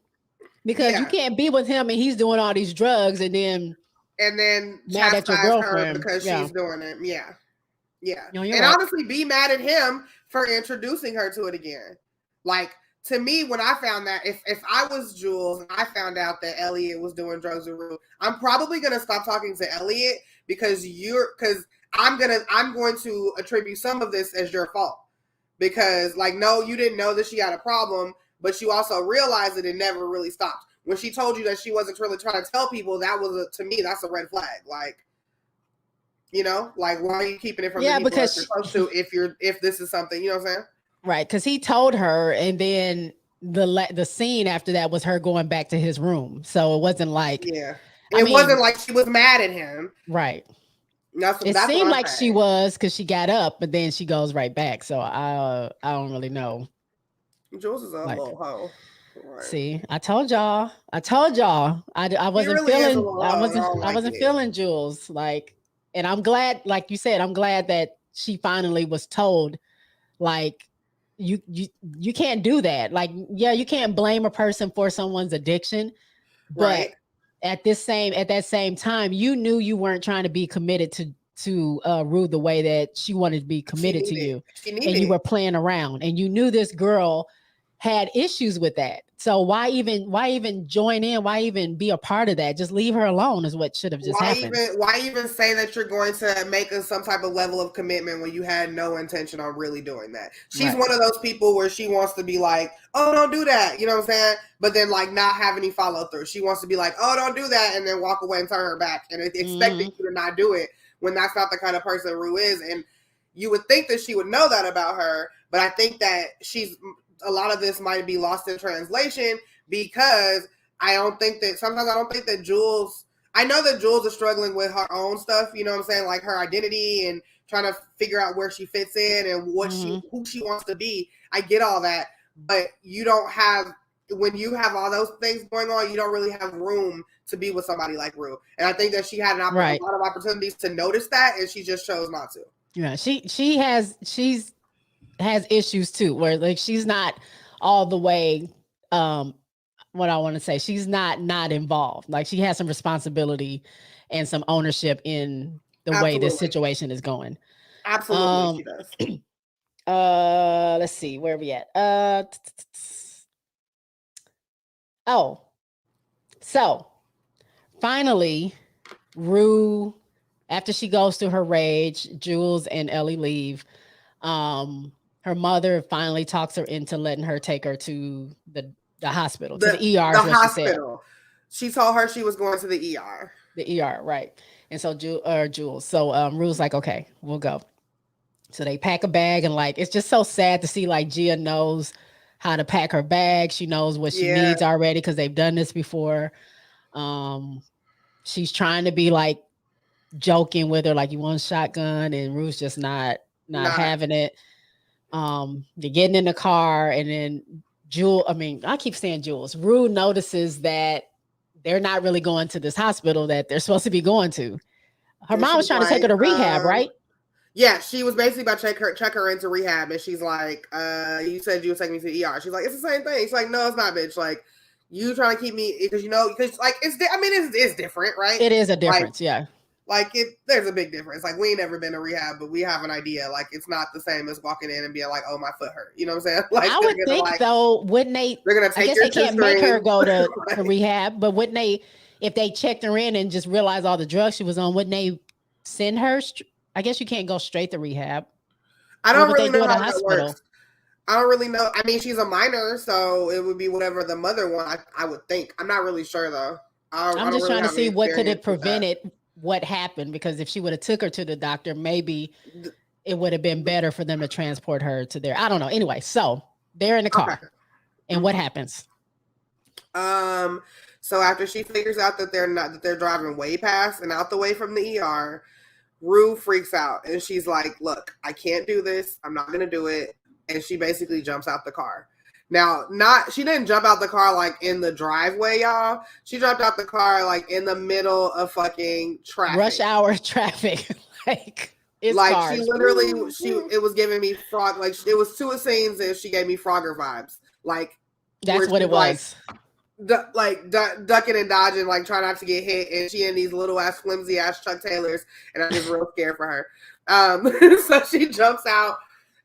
Because you can't be with him and he's doing all these drugs and then mad at your girlfriend because she's doing it. Yeah. And right. Honestly, be mad at him for introducing her to it again. Like to me, when I found that, if I was Jules and I found out that Elliot was doing drugs with Rue, I'm probably gonna stop talking to Elliot because I'm going to attribute some of this as your fault. Because like, no, you didn't know that she had a problem. But you also realized that it never really stopped. When she told you that she wasn't really trying to tell people, that was to me, that's a red flag. Like, you know, like why are you keeping it from the people that you're supposed to if this is something, you know what I'm saying? Right, because he told her, and then the scene after that was her going back to his room. So it wasn't like it wasn't like she was mad at him. Right. It seemed like she was because she got up, but then she goes right back. So I don't really know. Jules is a little hoe. Right. See, I told y'all. I wasn't feeling Jules. Like, and I'm glad, like you said, I'm glad that she finally was told, like, you can't do that. Like, yeah, you can't blame a person for someone's addiction, but at that same time, you knew you weren't trying to be committed to Rue the way that she wanted to be committed to you, and you were playing around, and you knew this girl had issues with that. So why even join in? Why even be a part of that? Just leave her alone is what should have just happened. Why even say that you're going to make some type of level of commitment when you had no intention on really doing that? She's one of those people where she wants to be like, oh, don't do that. You know what I'm saying? But then like not have any follow through. She wants to be like, oh, don't do that. And then walk away and turn her back and expecting you to not do it when that's not the kind of person Rue is. And you would think that she would know that about her. But I think that a lot of this might be lost in translation because I don't think that Jules, I know that Jules is struggling with her own stuff, you know what I'm saying? Like her identity and trying to figure out where she fits in and what who she wants to be. I get all that, but you don't have when you have all those things going on, you don't really have room to be with somebody like Rue. And I think that she had a lot of opportunities to notice that, and she just chose not to. Yeah, she has issues too, where like she's not all the way. What I want to say, she's not involved. Like she has some responsibility and some ownership in the way this situation is going. Absolutely, she does. Let's see, where are we at? Oh, so finally, Rue, after she goes through her rage, Jules and Ellie leave. Her mother finally talks her into letting her take her to the hospital, to the ER. The hospital. She told her she was going to the ER. The ER, right? And so Jules. So Rue's like, okay, we'll go. So they pack a bag, and like it's just so sad to see like Gia knows how to pack her bag. She knows what she needs already because they've done this before. She's trying to be like joking with her, like, you want a shotgun, and Rue's just not having it. They're getting in the car, and then I keep saying Jules. Rue notices that they're not really going to this hospital that they're supposed to be going to. Her mom was trying to take her to rehab, right? Yeah, she was basically about to check her into rehab, and she's like, you said you would take me to the ER. She's like, it's the same thing. She's like, no, it's not, bitch. Like, you trying to keep me, because like, it's different, right? It is a difference, Like there's a big difference. Like we ain't never been to rehab, but we have an idea. Like it's not the same as walking in and being like, "Oh, my foot hurt." You know what I'm saying? Like I would think though, wouldn't they? They're gonna take. I guess they can't make her go to rehab, but wouldn't they? If they checked her in and just realized all the drugs she was on, wouldn't they send her? I guess you can't go straight to rehab. I don't really know how that works. I don't really know. I mean, she's a minor, so it would be whatever the mother wants. I would think. I'm not really sure though. I'm just trying to see what could have prevented what happened, because if she would have took her to the doctor, maybe it would have been better for them to transport her to there. I don't know. Anyway, so they're in the car, and what happens? So after she figures out that they're driving way past and out the way from the ER, Rue freaks out, and she's like, "Look, I can't do this. I'm not gonna do it." And she basically jumps out the car. Now, she didn't jump out the car like in the driveway, y'all. She jumped out the car like in the middle of fucking traffic. Rush hour traffic. It's like cars. She literally, it was giving me frog, like it was two scenes and she gave me Frogger vibes. Like that's what it was. Ducking and dodging, like trying not to get hit, and she in these little ass flimsy ass Chuck Taylors, and I'm just real scared for her. So she jumps out,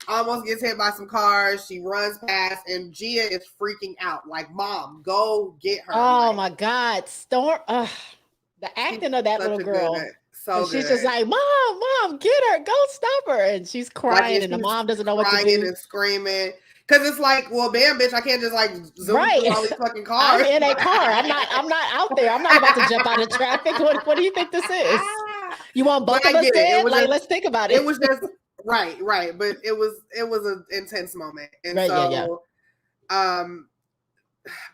almost gets hit by some cars. She runs past, and Gia is freaking out. Like, Mom, go get her. Oh my God, Storm! The acting of that little girl. She's just like, Mom, get her, go stop her, and she's crying, and the mom doesn't know what to do. Crying and screaming. Because it's like, well, damn, bitch, I can't just like zoom through all these fucking cars. I'm in a car. I'm not out there. I'm not about to jump out of traffic. What do you think this is? You want both of us dead? Like, let's think about it. It was just right. But it was an intense moment. And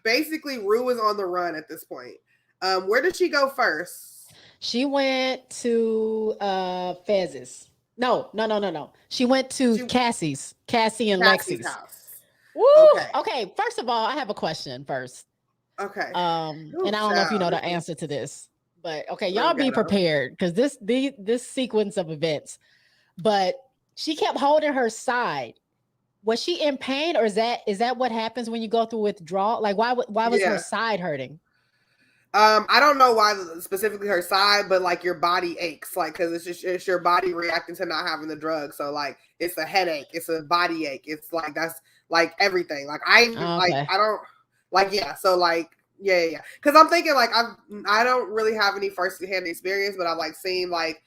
basically Rue was on the run at this point. Where did she go first? She went to Fez's. No. She went to Cassie and Lexi's house. Woo! Okay. First of all, I have a question first. Okay. And I don't know if you know the answer to this, but okay, y'all be prepared, because this sequence of events. But she kept holding her side. Was she in pain, or is that what happens when you go through withdrawal? Like, why was her side hurting? I don't know why specifically her side, but like your body aches, like, because it's your body reacting to not having the drug. So like it's a headache, it's a body ache, it's like that's like everything. Like I don't like so like because I'm thinking like I don't really have any first-hand experience, but I've like seen like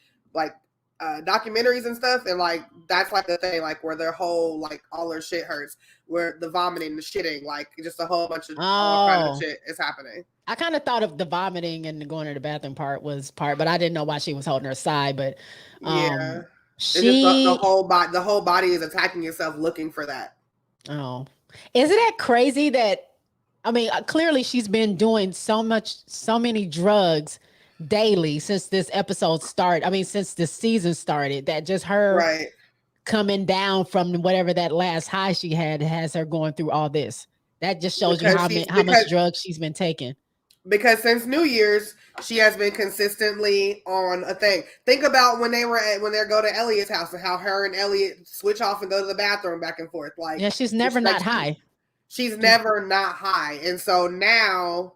documentaries and stuff, and like that's like the thing, like where their whole like all their shit hurts, where the vomiting, the shitting, like just a whole bunch of all kind of shit is happening. I kind of thought of the vomiting and the going to the bathroom part, but I didn't know why she was holding her side. But the whole body is attacking itself looking for that. Oh, isn't that crazy? That I mean, clearly she's been doing so many drugs daily since this episode started. I mean, since the season started, that just her coming down from whatever that last high she had has her going through all this. That just shows you because how much drugs she's been taking. Because since New Year's, she has been consistently on a thing. Think about when they go to Elliot's house and how her and Elliot switch off and go to the bathroom back and forth. Like, yeah, she's never not high. She's never not high. And so now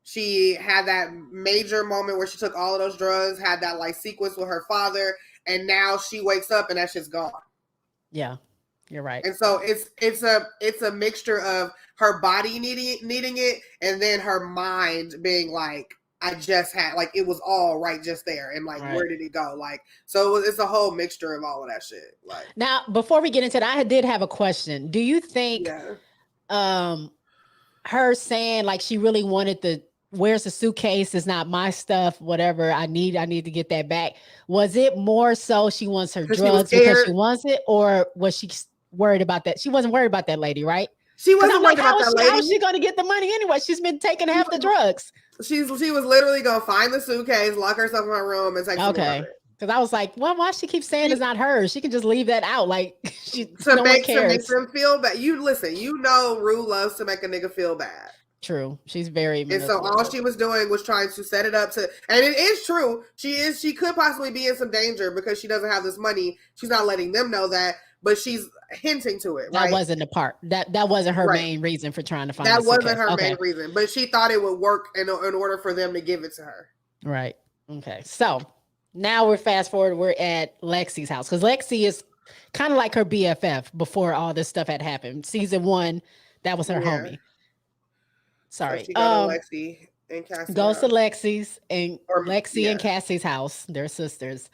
she had that major moment where she took all of those drugs, had that like sequence with her father, and now she wakes up and that shit's gone. Yeah, you're right. And so it's a mixture of her body needing it, and then her mind being like, I just had, like, it was all right just there, and like, where did it go? Like, so it's a whole mixture of all of that shit. Like, now, before we get into that, I did have a question. Do you think her saying like she really wanted where's the suitcase, is not my stuff, whatever, I need to get that back, was it more so she wants her drugs because she wants it, or was she worried about that? She wasn't worried about that lady, right? She wasn't worried about that lady. How is she going to get the money anyway? She's been taking half the drugs. She was literally going to find the suitcase, lock herself in her room, and take some of it. Because I was like, well, why she keep saying it's not hers? She can just leave that out. Like, to make them feel bad. You know, Rue loves to make a nigga feel bad. True. She's very and so all she was doing was trying to set it up to, and it is true. She could possibly be in some danger because she doesn't have this money. She's not letting them know that, but she's hinting to it. That wasn't the part. That wasn't her main reason for trying to find. That wasn't her main reason, but she thought it would work in order for them to give it to her. Right. Okay. So now we're fast forward. We're at Lexi's house because Lexi is kind of like her BFF before all this stuff had happened. Season 1, that was her homie. Sorry. So she goes to Lexi and Cassie. Goes to Lexi's and Lexi and Cassie's house. They're sisters,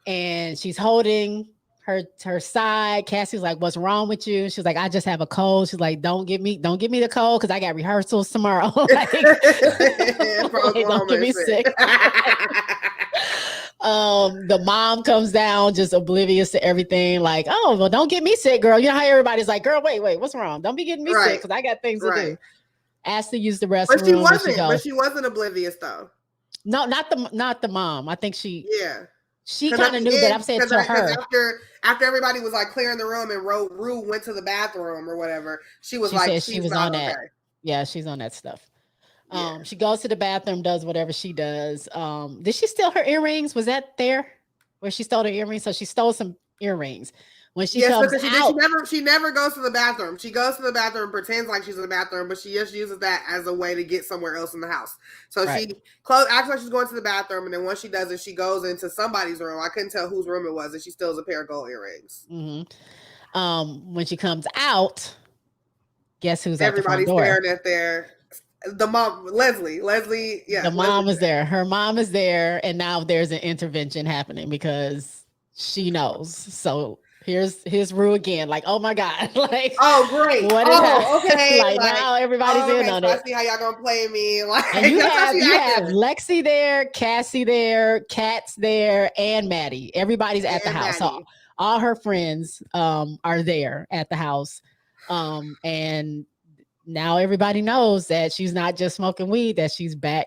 and she's holding her side. Cassie's like, "What's wrong with you?" She's like, "I just have a cold." She's like, "Don't give me the cold because I got rehearsals tomorrow." Like, don't get me sick. The mom comes down just oblivious to everything, like, "Oh, well, don't get me sick, girl." You know how everybody's like, "Girl, wait, what's wrong? Don't be getting me sick because I got things to do." Asked to use the restroom. But she wasn't oblivious though. No, not the mom. I think she kind of knew that. I'm saying to her. After everybody was like clearing the room and Rue went to the bathroom or whatever, she was she was on that. Yeah, she's on that stuff. She goes to the bathroom, does whatever she does. Did she steal her earrings? Was that there where she stole her earrings? So she stole some earrings. When she comes out, she never goes to the bathroom. She goes to the bathroom, pretends like she's in the bathroom, but she just uses that as a way to get somewhere else in the house. So she acts like she's going to the bathroom, and then once she does it, she goes into somebody's room. I couldn't tell whose room it was, and she steals a pair of gold earrings. Mm-hmm. When she comes out, guess who's at the front door? Everybody's staring at the mom, Leslie. Yeah, the mom is there. Her mom is there, and now there's an intervention happening because she knows. So. Here's Rue again. Like, oh my God. Like, oh great. What is okay. Like now everybody's in on it. I see how y'all gonna play me. Like, and you have Lexi there, Cassie there, Kat's there, and Maddie. Everybody's at the house. So all her friends are there at the house. And now everybody knows that she's not just smoking weed, that she's back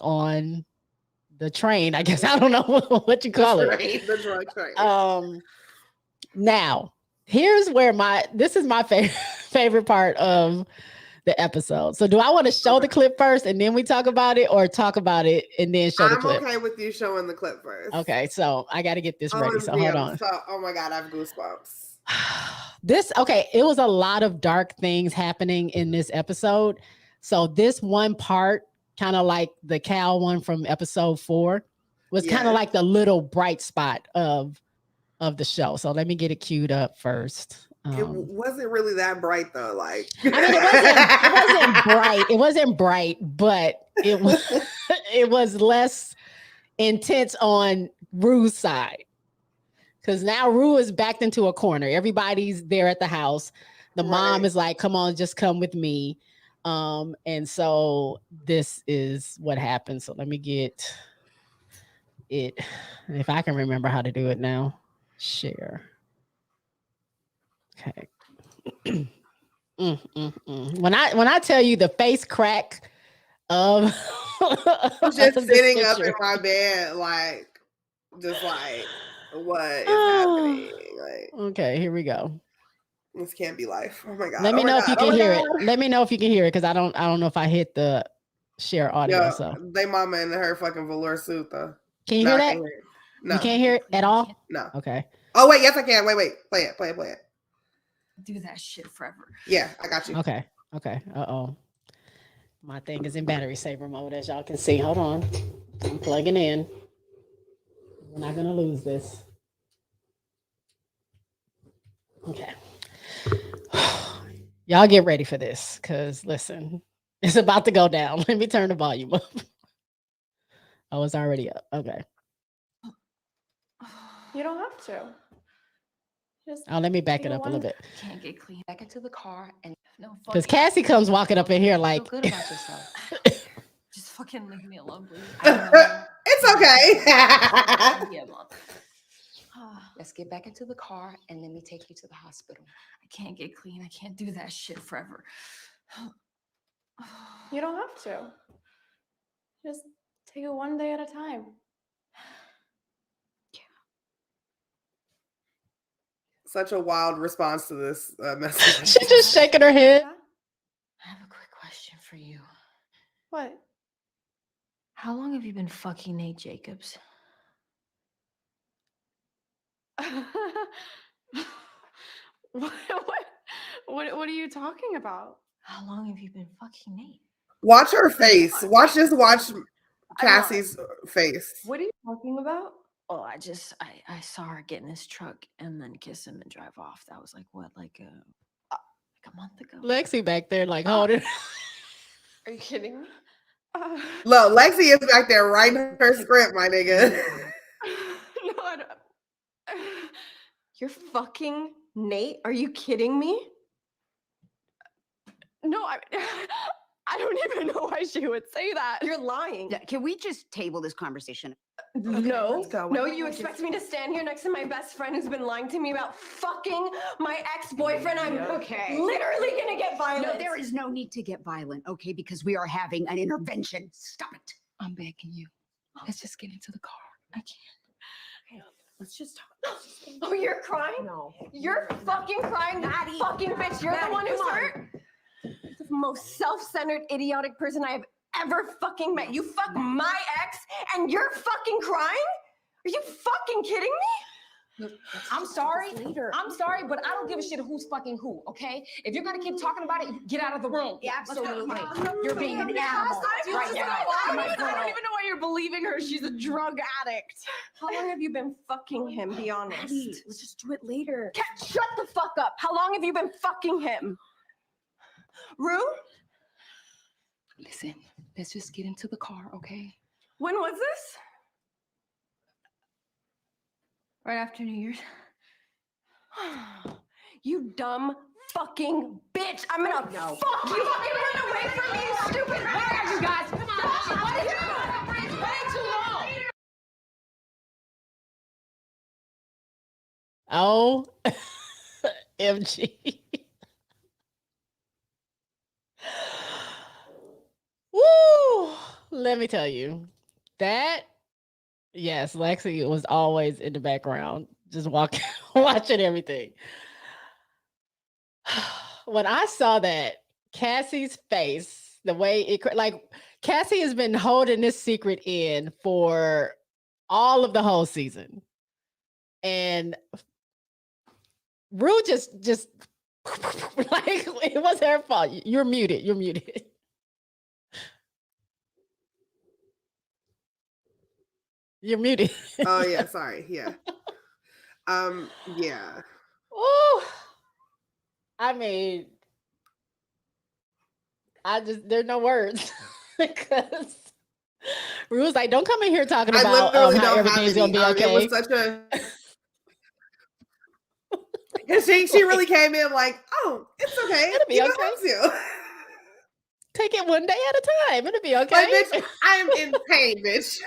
on the train. I guess I don't know what you call it. The drug train. Now, here's where this is my favorite part of the episode. So do I want to show the clip first and then we talk about it, or talk about it and then show the clip? I'm okay with you showing the clip first. Okay, so I got to get this ready. So hold on. Oh my God, I have goosebumps. It was a lot of dark things happening in this episode. So this one part, kind of like the cow one from episode 4, was kind of like the little bright spot of the show. So let me get it queued up first. It wasn't really that bright though. Like, I mean, it wasn't bright. It wasn't bright, but it was less intense on Rue's side. Because now Rue is backed into a corner. Everybody's there at the house. The mom is like, "Come on, just come with me." And so this is what happened. So let me get it. If I can remember how to do it now. Share. Okay. When I tell you the face crack of I'm just sitting up in my bed, like, just like, what is happening? Like, okay, here we go. This can't be life. Oh my god. Let me oh my know if you God, oh can my hear God. it. Let me know if you can hear it because I don't know if I hit the share audio. Yo, So they mama in her fucking velour suit though. can you No, hear I that? can't hear it. No. You can't hear it at all? No. Okay. Oh wait, yes I can. Wait. Play it. Do that shit forever. Yeah, I got you. Okay. Uh-oh. My thing is in battery saver mode, as y'all can see. Hold on. I'm plugging in. We're not gonna lose this. Okay. Y'all get ready for this, because listen, it's about to go down. Let me turn the volume up. Oh, it's already up. Okay. You don't have to. Just Oh, let me back take it up a little bit. Can't get clean. Back into the car and no. Because Cassie comes walking up in here like, Feel good about yourself. Just fucking leave me alone, please. It's okay. Yeah, Mom. Let's get back into the car and let me take you to the hospital. I can't get clean. I can't do that shit forever. You don't have to. Just take it one day at a time. Such a wild response to this message. she's just shaking her head. Yeah? I have a quick question for you. What? How long have you been fucking Nate Jacobs? What are you talking about? How long have you been fucking Nate? Watch her face. Watch Cassie's face. What are you talking about? Oh, I saw her get in his truck and then kiss him and drive off. That was like what, like a month ago. Lexi back there, like, hold it. Are you kidding me? Look, Lexi is back there writing her script, my nigga. No, I don't. You're fucking Nate? Are you kidding me? No, I don't even know why she would say that. You're lying. Yeah, can we just table this conversation? No, let's go. no, you expect me to stand here next to my best friend who's been lying to me about fucking my ex-boyfriend? I'm Okay. literally gonna get violent. No, there is no need to get violent, okay? Because we are having an intervention. Stop it. I'm begging you. Let's just get into the car. I can't. Let's just talk. Oh, you're crying? No. You're fucking crying, you Maddie. fucking bitch. You're Maddie, the one who's come on. hurt. The most self-centered, idiotic person I have ever fucking met. You fuck my ex and you're fucking crying? Are you fucking kidding me? Look, I'm sorry. later. I'm sorry, but I don't give a shit who's fucking who, okay? If you're gonna keep talking about it, get out of the room. Yeah, absolutely. You're being an animal right now. I don't even know why you're believing her. She's a drug addict. How long have you been fucking him? Be honest. Maddie, let's just do it later. Cat, shut the fuck up. How long have you been fucking him? Rue? Listen, let's just get into the car, okay? When was this? Right after New Year's. You dumb fucking bitch. I'm gonna fuck you. Fucking run away from me, you stupid. Where are you guys? Come on. What are you doing? It's way too long. Oh, MG. Woo! Let me tell you that. Yes, Lexi was always in the background, just walking, watching everything. When I saw that, Cassie's face, the way it, like, Cassie has been holding this secret in for all of the whole season. And Rue just like, it was her fault. You're muted. You're muted. You're muted. Oh yeah, sorry. Yeah. Yeah. Oh, I mean, there's no words because Rue's like, don't come in here talking I about literally how don't have everything's any. gonna be okay. It was such a. Cause she really came in like, oh, it's okay. It'll be You okay. don't have to. Take it one day at a time. It'll be okay. Like, bitch, I am in pain, bitch.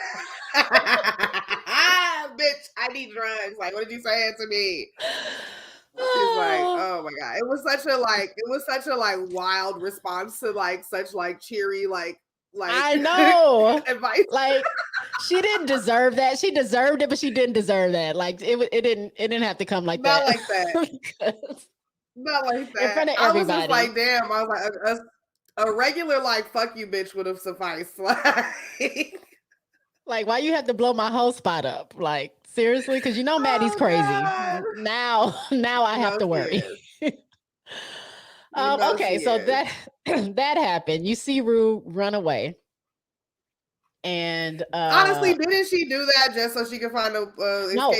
Bitch, I need drugs. Like, what did you say to me? She's like, oh my god. It was such a wild response to like such like cheery, like I know. advice. Like, she didn't deserve that. She deserved it, but she didn't deserve that. Like, it didn't have to come like Not that. like that. Because Not like that. In front of I was just everybody. like, damn. I was like, a regular like fuck you bitch would have sufficed. Like, why you have to blow my whole spot up? Like, seriously? Because you know Maddie's crazy. God. Now I have to worry. Okay, so that that happened. You see Rue run away. And honestly, didn't she do that just so she could find a escape? No,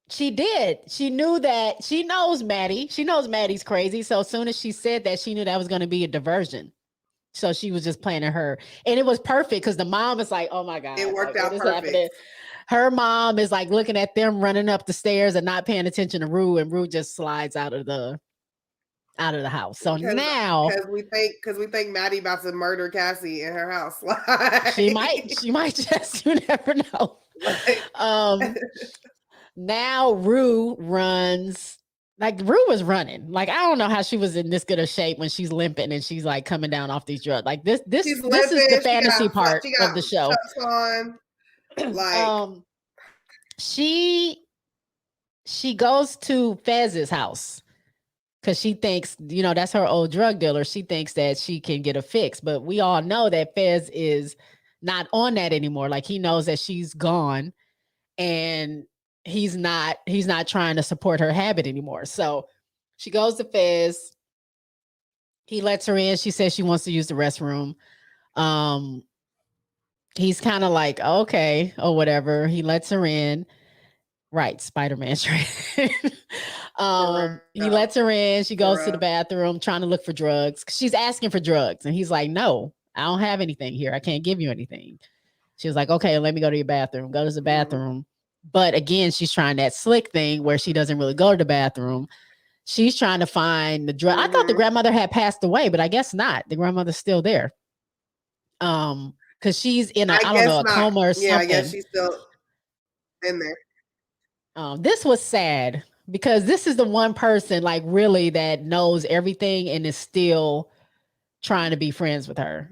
she did. She knew that. She knows Maddie. She knows Maddie's crazy. So as soon as she said that, she knew that was going to be a diversion. So she was just planning her. And it was perfect because the mom is like, oh my God. It worked like, out perfect. Happening? Her mom is like looking at them running up the stairs and not paying attention to Rue, and Rue just slides out of the house. So now because we think Maddie about to murder Cassie in her house. she might just, you never know. Now Rue runs. Like Rue was running. Like I don't know how she was in this good of shape when she's limping and she's like coming down off these drugs. Like this is the fantasy part of the show. Like she goes to Fez's house because she thinks, you know, that's her old drug dealer. She thinks that she can get a fix, but we all know that Fez is not on that anymore. Like he knows that she's gone and he's not trying to support her habit anymore. So she goes to Fez. He lets her in. She says she wants to use the restroom. He's kind of like, okay, or whatever. He lets her in. Right, Spider-Man. He lets her in. She goes to the bathroom trying to look for drugs. She's asking for drugs. And he's like, no, I don't have anything here. I can't give you anything. She was like, okay, let me go to your bathroom. Go to the bathroom. But again, she's trying that slick thing where she doesn't really go to the bathroom. She's trying to find the drug. I thought the grandmother had passed away, but I guess not. The grandmother's still there. Because she's in a coma or something. Yeah, I guess she's still in there. This was sad because this is the one person like really that knows everything and is still trying to be friends with her.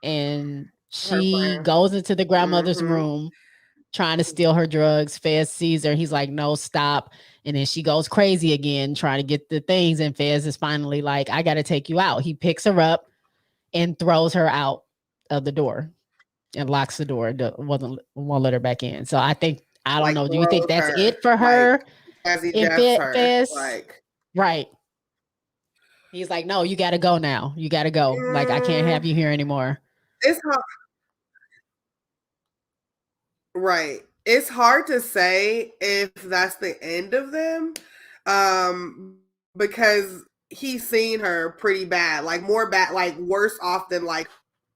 And she goes into the grandmother's room trying to steal her drugs. Fez sees her. He's like, no, stop. And then she goes crazy again, trying to get the things. And Fez is finally like, I got to take you out. He picks her up and throws her out of the door and locks the door. Won't let her back in. So I don't know. Do you think that's it for her? As he Fez? Like, right. He's like, no, you got to go now. You got to go. Like, I can't have you here anymore. It's hard. Right. It's hard to say if that's the end of them. Because he's seen her pretty bad, like more bad, like worse off than like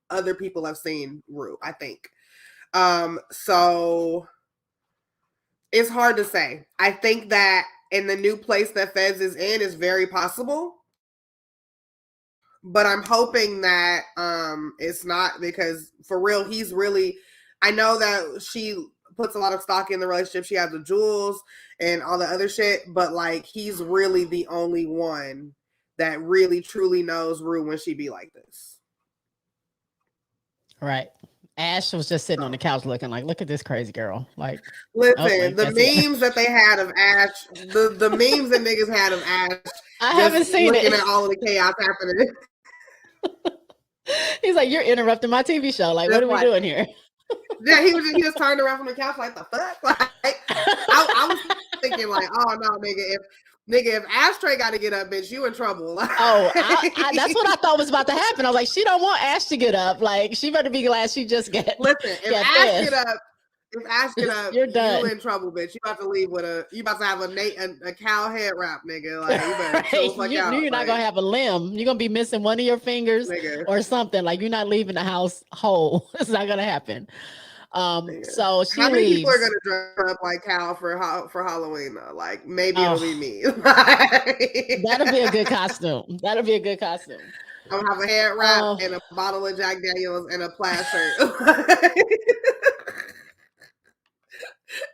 other people have seen Rue, I think. So it's hard to say. I think that in the new place that Fez is in is very possible. But I'm hoping that it's not, because for real, he's really, I know that she puts a lot of stock in the relationship. She has the jewels and all the other shit, but like he's really the only one that really truly knows Rue when she be like this. Right. Ash was just sitting on the couch looking like, look at this crazy girl. Like, listen, the memes that they had of Ash, the memes that niggas had of Ash. I haven't seen it. Looking at all of the chaos happening. He's like, you're interrupting my TV show. Like, what are we doing here? Yeah, he just turned around from the couch like, the fuck? Like, I was thinking like, oh no, if Ashtray got to get up, bitch, you in trouble. That's what I thought was about to happen. I was like, she don't want Ash to get up. Like, she better be glad she just Listen, if Ash get up, you're done. You in trouble, bitch. You about to leave with you about to have a cow head wrap, nigga. Like, you better chill the fuck out. You're not gonna have a limb. You're gonna be missing one of your fingers, nigga, or something. Like, you're not leaving the house whole. It's not gonna happen. So she How many leaves. people are gonna dress up like Cal for Halloween though? Like, maybe it'll be me. That'll be a good costume. That'll be a good costume. I'm gonna have a head wrap and a bottle of Jack Daniels and a plaid shirt.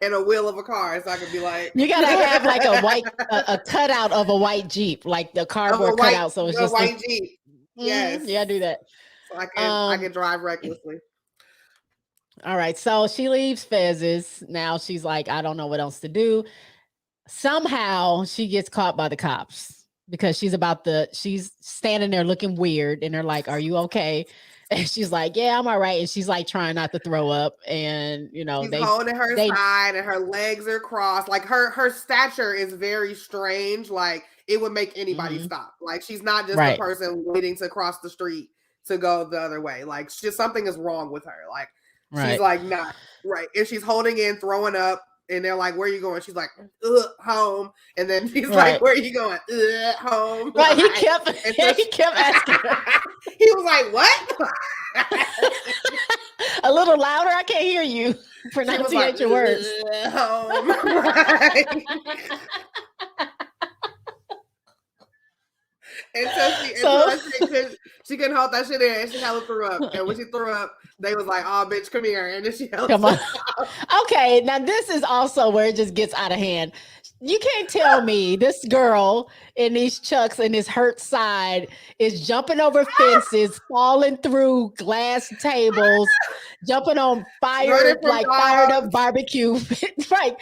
And a wheel of a car, so I could be like, you gotta have like a cutout of a white Jeep, like the cardboard cutout. So it's just a white Jeep. Yes, you gotta do that. So I can drive recklessly. All right, so she leaves Fez's. Now she's like, I don't know what else to do. Somehow she gets caught by the cops. because she's standing there looking weird, and they're like, "Are you okay?" And she's like, "Yeah, I'm all right." And she's like trying not to throw up, and you know, she's holding her side, and her legs are crossed. Like her stature is very strange. Like it would make anybody stop. Like she's not just a person waiting to cross the street to go the other way. Like just something is wrong with her. Like she's like not right. And she's holding in, throwing up. And they're like, "Where are you going?" She's like, "Home." And then he's like, "Where are you going?" Home. Right. He kept asking her. He was like, "What?" A little louder. I can't hear you. Pronunciate your words. Home. She couldn't hold that shit in, and she hella threw up. And when she threw up, they was like, "Oh, bitch, come here!" And then she held come on. Okay, now this is also where it just gets out of hand. You can't tell me this girl in these chucks and this hurt side is jumping over fences, falling through glass tables, jumping on fired up barbecue, right?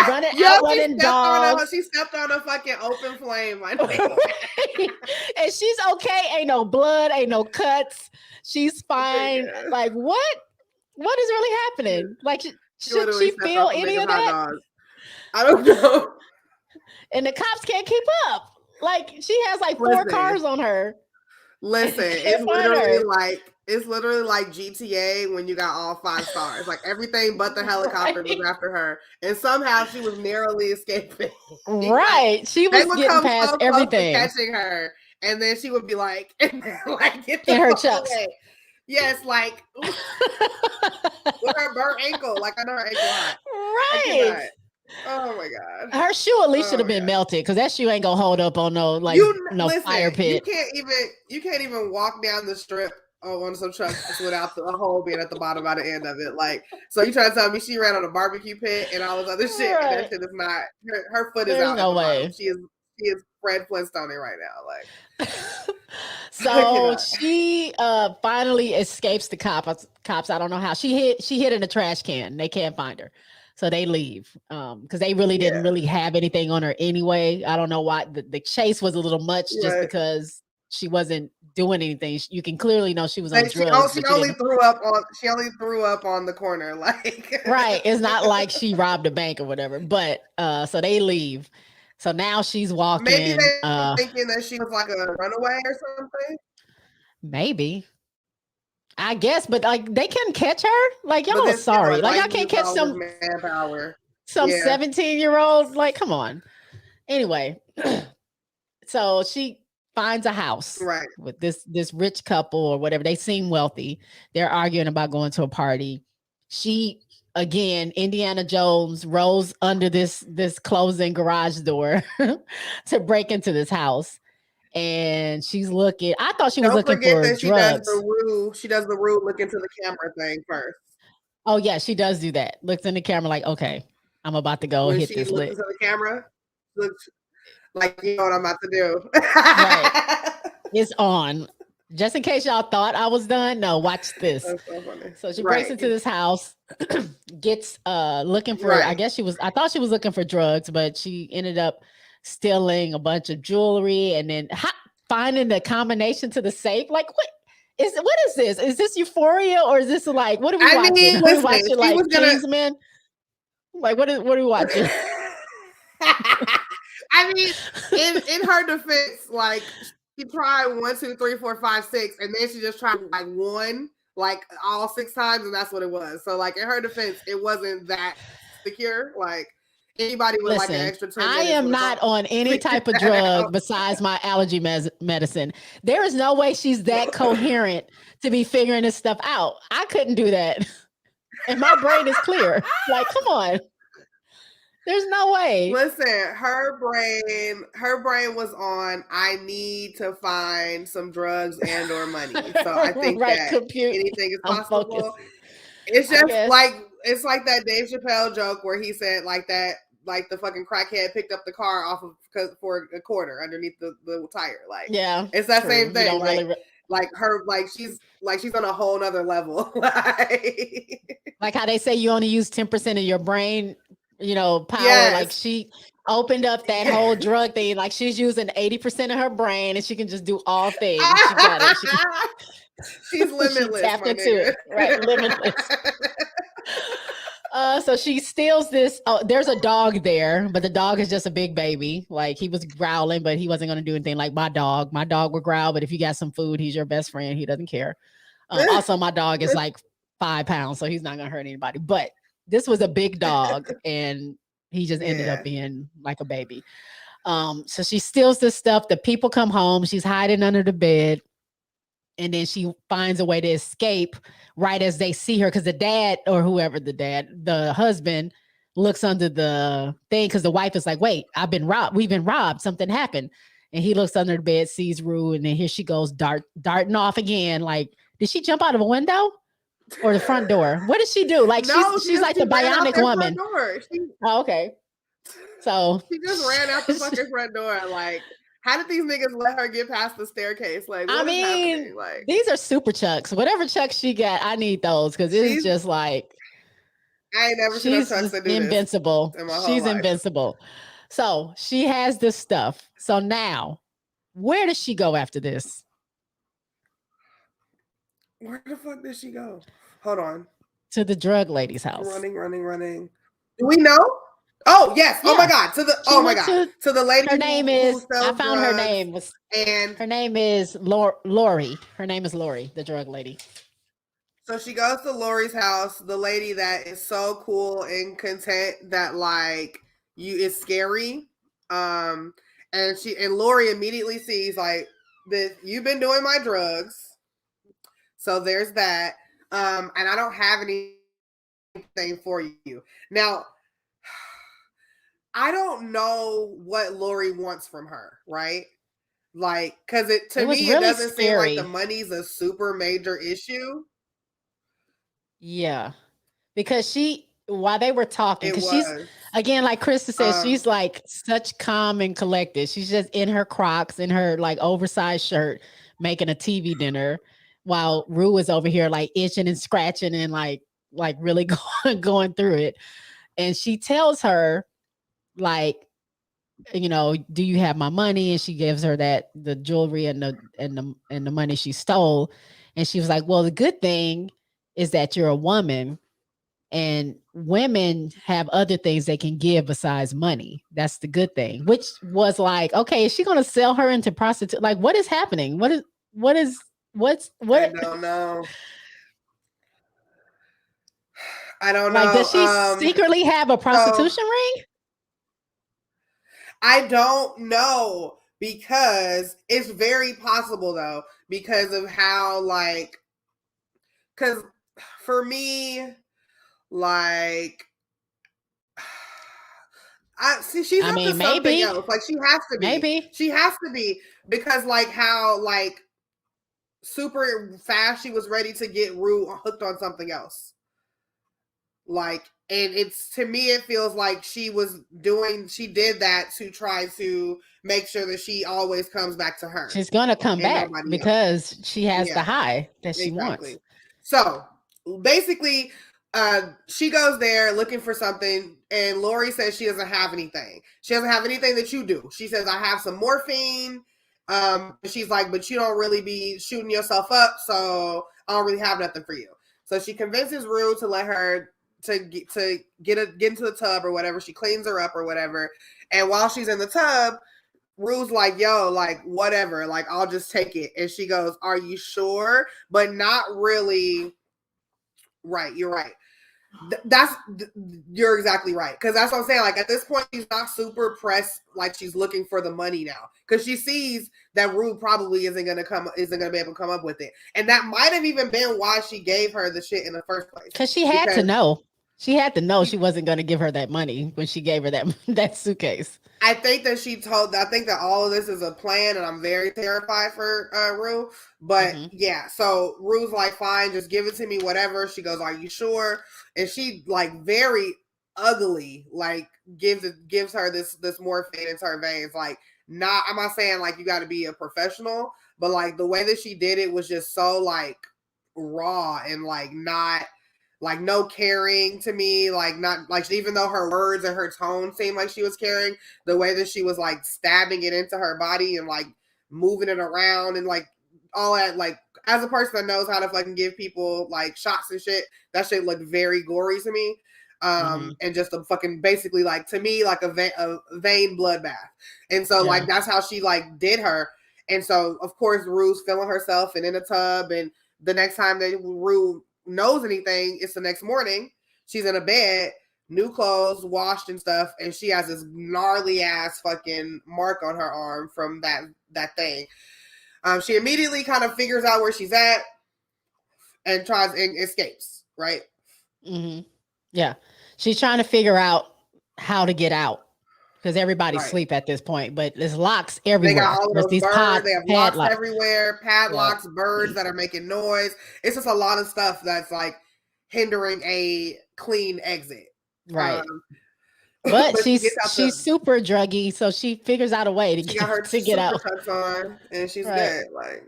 Running dogs. She stepped on a fucking open flame. And she's okay. Ain't no blood. Ain't no cuts. She's fine. Like what? What is really happening? Like should she feel any of that? I don't know. And the cops can't keep up. Like she has like 4 cars on her. Listen, it's literally like GTA when you got all 5 stars. Like everything but the helicopter was after her, and somehow she was narrowly escaping. Right, she was getting past everything, catching her, and then she would be like, get in her chucks. Away. Yes, like with her burnt ankle. Like I know her ankle hot. Right. Oh my god! Her shoe at least should have been melted because that shoe ain't gonna hold up on no fire pit. You can't even walk down the strip on some trucks without a hole being at the bottom by the end of it. Like, so you trying to tell me she ran on a barbecue pit and all this other shit? And that shit is not. Her foot is out. No way. She is Fred Flintstone right now. Like, so she finally escapes the cops. I don't know how she hid in a trash can. They can't find her. So they leave because they really didn't really have anything on her anyway. I don't know why the chase was a little much just because she wasn't doing anything. You can clearly know she was on drugs. She only threw up on the corner, like right. It's not like she robbed a bank or whatever. But so they leave. So now she's walking. Maybe they were thinking that she was like a runaway or something. Maybe. I guess, but like they couldn't catch her. Like y'all are sorry. Like y'all can't catch some 17-year-olds. Like, come on. Anyway, so she finds a house with this rich couple or whatever. They seem wealthy. They're arguing about going to a party. She again, Indiana Jones rolls under this closing garage door to break into this house. And she's looking. I thought she was looking for drugs. She does the rude look into the camera thing first. Oh yeah, she does do that. Looks in the camera like, okay, I'm about to go hit this lick. Into the camera, looks like you know what I'm about to do. Right. It's on. Just in case y'all thought I was done. No, watch this. That's so funny. So she breaks into this house, gets looking for. I thought she was looking for drugs, but she ended up stealing a bunch of jewelry and then finding the combination to the safe. Like, what is this? Is this Euphoria or is this like, what are we watching? Are we watching like Kingsman? Like, what are we watching? I mean, in her defense, like she tried 1, 2, 3, 4, 5, 6, and then she just tried like one, like all 6 times, and that's what it was. So, like in her defense, it wasn't that secure. Like anybody with like an extra 10 minutes. I am not on any type of drug besides my allergy medicine. There is no way she's that coherent to be figuring this stuff out. I couldn't do that, and my brain is clear. Like, come on. There's no way. Listen, her brain was on, I need to find some drugs and or money. So I think that anything is possible. It's just it's like that Dave Chappelle joke where he said like that, like the fucking crackhead picked up the car off of for a quarter underneath the tire. Like, yeah, it's that same thing. Like she's on a whole nother level. Like how they say you only use 10% of your brain, power. Yes. Like opened up that whole drug thing. Like she's using 80% of her brain and she can just do all things. She got it. She's limitless. She tapped into it. Right. Limitless. So she steals this. Oh, there's a dog there, but the dog is just a big baby. Like he was growling, but he wasn't going to do anything like my dog. My dog would growl, but if you got some food, he's your best friend. He doesn't care. Also, my dog is like 5 pounds, so he's not going to hurt anybody. But this was a big dog, and he just ended up being like a baby. So she steals this stuff. The people come home. She's hiding under the bed. And then she finds a way to escape right as they see her. Because the dad or whoever the husband looks under the thing. Because the wife is like, wait, I've been robbed. We've been robbed. Something happened. And he looks under the bed, sees Rue. And then here she goes darting off again. Like, did she jump out of a window or the front door? What did she do? Like, no, she's like the bionic woman. Oh, okay. So she just ran out the fucking front door. Like, how did these niggas let her get past the staircase? Like, what is happening? Like, these are super chucks. Whatever chucks she got, I need those because it's just like I ain't never seen a chucks that do invincible. She's invincible. So she has this stuff. So now, where does she go after this? Where the fuck did she go? Hold on. To the drug lady's house. Running. Do we know? Oh yes! Yeah. Oh my god! To the lady. Her name is. I found her name and her name is Lori. Her name is Lori, the drug lady. So she goes to Lori's house. The lady that is so cool and content that like is scary. And Lori immediately sees like that you've been doing my drugs. So there's that. And I don't have anything for you now. I don't know what Lori wants from her, right? Like, because it really doesn't seem like the money's a super major issue. Yeah, because while they were talking, because she's again, like Krista said, she's like such calm and collected. She's just in her Crocs, in her like oversized shirt, making a TV dinner, while Rue is over here like itching and scratching and like really going through it. And she tells her, like, you know, do you have my money? And she gives her the jewelry and the money she stole. And she was like, well, the good thing is that you're a woman and women have other things they can give besides money. That's the good thing, which was like, okay, is she going to sell her into prostitute? Like, what is happening? What? I don't know. I don't know. Like, does she secretly have a prostitution ring? I don't know, because it's very possible though, because of how like, because for me, like, she's up to something else. Like she has to be. She has to be, because like how like super fast she was ready to get Rue hooked on something else. Like, and it's, to me, it feels like she did that to try to make sure that she always comes back to her. She's going to come back because she has the high that she wants. So basically, she goes there looking for something, and Lori says she doesn't have anything. She doesn't have anything that you do. She says, I have some morphine. She's like, but you don't really be shooting yourself up, so I don't really have nothing for you. So she convinces Rue to let her to get into the tub or whatever. She cleans her up or whatever. And while she's in the tub, Rue's like, yo, like, whatever, like, I'll just take it. And she goes, are you sure? But not really. Right. You're right. You're exactly right. Because that's what I'm saying. Like, at this point, she's not super pressed. Like, she's looking for the money now, because she sees that Rue probably isn't gonna be able to come up with it. And that might have even been why she gave her the shit in the first place. Because she had to know. She had to know she wasn't going to give her that money when she gave her that suitcase. I think that all of this is a plan, and I'm very terrified for Rue. But yeah, so Rue's like, fine, just give it to me, whatever. She goes, are you sure? And she like very ugly, like gives her this morphine into her veins. Like, I'm not saying like you got to be a professional, but like the way that she did it was just so like raw and like not. like no caring to me, like not like even though her words and her tone seemed like she was caring, the way that she was like stabbing it into her body and like moving it around and like all that, like as a person that knows how to fucking give people like shots and shit, that shit looked very gory to me. And just a fucking basically like to me like a vein bloodbath, and so like that's how she like did her, and so of course Rue's feeling herself and in a tub, and the next time that Rue knows anything, it's the next morning. She's in a bed, new clothes, washed and stuff, and she has this gnarly ass fucking mark on her arm from that thing. She immediately kind of figures out where she's at and tries and escapes, right? Yeah. She's trying to figure out how to get out because everybody's asleep at this point, but there's locks everywhere. They got all there's those these birds, they have locks padlocks everywhere, padlocks, birds that are making noise. It's just a lot of stuff that's like hindering a clean exit. Right. But she's super druggy, so she figures out a way to get out. Tucks on, and she's good. Like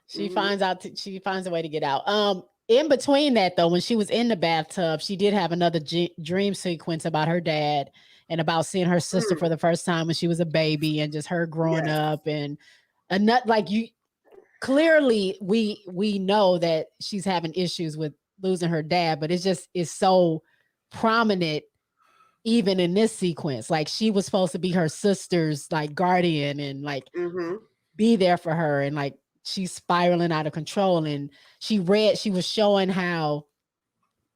she finds a way to get out. In between that though, when she was in the bathtub, she did have another dream sequence about her dad and about seeing her sister for the first time when she was a baby, and just her growing up, and not like you. Clearly, we know that she's having issues with losing her dad, but it's so prominent. Even in this sequence, like she was supposed to be her sister's like guardian and like be there for her, and like she's spiraling out of control. And she was showing how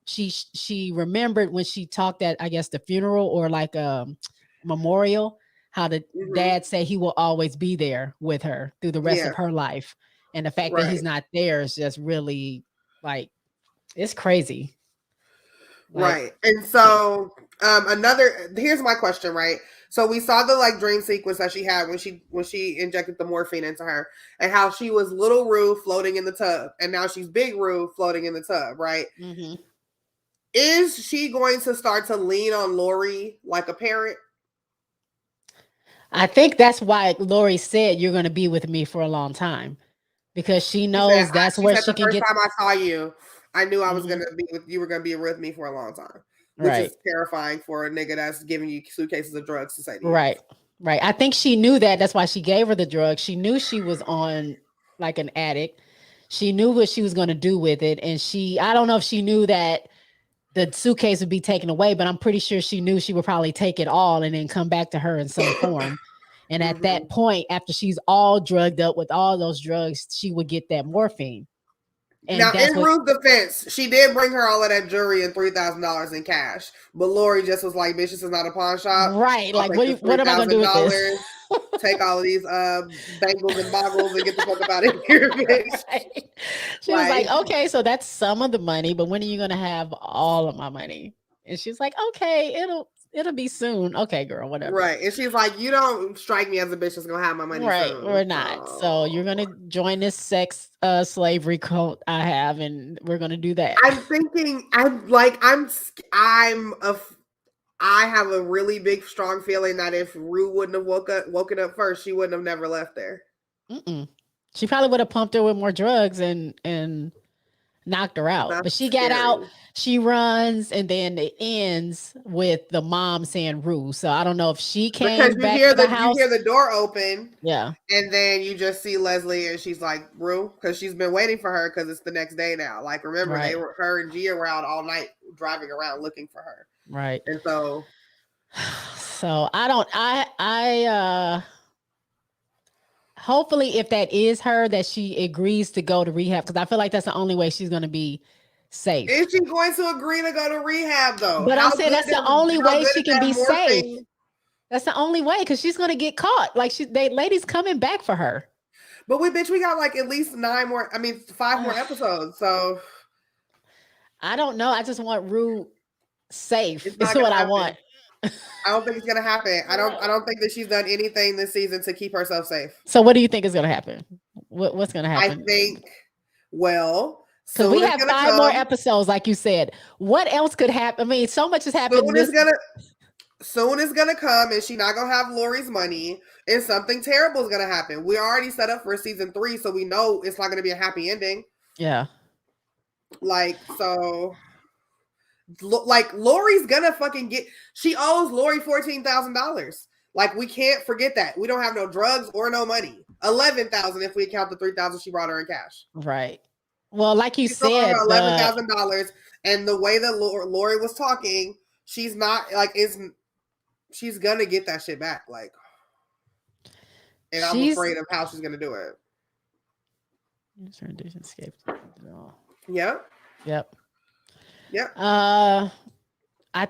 she remembered when she talked at, I guess, the funeral or like a memorial, how the dad said he will always be there with her through the rest of her life, and the fact that he's not there is just really like it's crazy. Right. And so here's my question, right? So we saw the like dream sequence that she had when she injected the morphine into her, and how she was little Rue floating in the tub, and now she's big Rue floating in the tub, right? Is she going to start to lean on Lori like a parent? I think that's why Lori said you're going to be with me for a long time, because she knows that's where she can get. The first time I saw you, I knew I was going to be with you. Were going to be with me for a long time, which is terrifying for a nigga that's giving you suitcases of drugs to say to you. Right. I think she knew that. That's why she gave her the drugs. She knew she was on like an addict. She knew what she was going to do with it, and I don't know if she knew that the suitcase would be taken away, but I'm pretty sure she knew she would probably take it all and then come back to her in some form. And at that point, after she's all drugged up with all those drugs, she would get that morphine. And now, in Ruth's defense, she did bring her all of that jewelry and $3,000 in cash, but Lori just was like, "Bitch, this is not a pawn shop, right? Like, what am I gonna do with this? Take all of these bangles and boggles and get the fuck up out of here, bitch." Right. She was like, "Okay, so that's some of the money, but when are you gonna have all of my money?" And she's like, "Okay, it'll be soon. Okay, girl, whatever." Right. And she's like, "You don't strike me as a bitch that's gonna have my money soon." We're not. So you're gonna join this sex slavery cult I have, and we're gonna do that. I'm thinking, I have a really big, strong feeling that if Rue wouldn't have woken up first, she wouldn't have never left there. She probably would have pumped her with more drugs and knocked her out. But she got out, she runs, and then it ends with the mom saying Rue. So I don't know if she came back to the house. You hear the door open. Yeah. And then you just see Leslie, and she's like, Rue, because she's been waiting for her because it's the next day now. Like, remember, her and Gia were out all night driving around looking for her. Right. And so hopefully if that is her, that she agrees to go to rehab, because I feel like that's the only way she's going to be safe. Is she going to agree to go to rehab though? But I'm saying that's the only way she can be safe. That's the only way, because she's going to get caught. Like ladies coming back for her. But we got like at least 5 more episodes. So I don't know. I just want Rue safe. That's what I want. I don't think it's gonna happen. I don't think that she's done anything this season to keep herself safe. So what do you think is gonna happen? What's gonna happen? I think, well, because we have 5 more episodes, like you said. What else could happen? I mean, so much has happened. Soon is gonna come, and she's not gonna have Lori's money, and something terrible is gonna happen. We already set up for season 3, so we know it's not gonna be a happy ending. Yeah. Like, so like Lori's gonna fucking get. She owes Lori $14,000. Like we can't forget that. We don't have no drugs or no money. 11,000 if we count the 3,000 she brought her in cash. Right. Well, like you She still said, her $11,000, and the way that Lori was talking, she's not like she's gonna get that shit back. Like, and I'm afraid of how she's gonna do it. Yep. Yep. Yep. I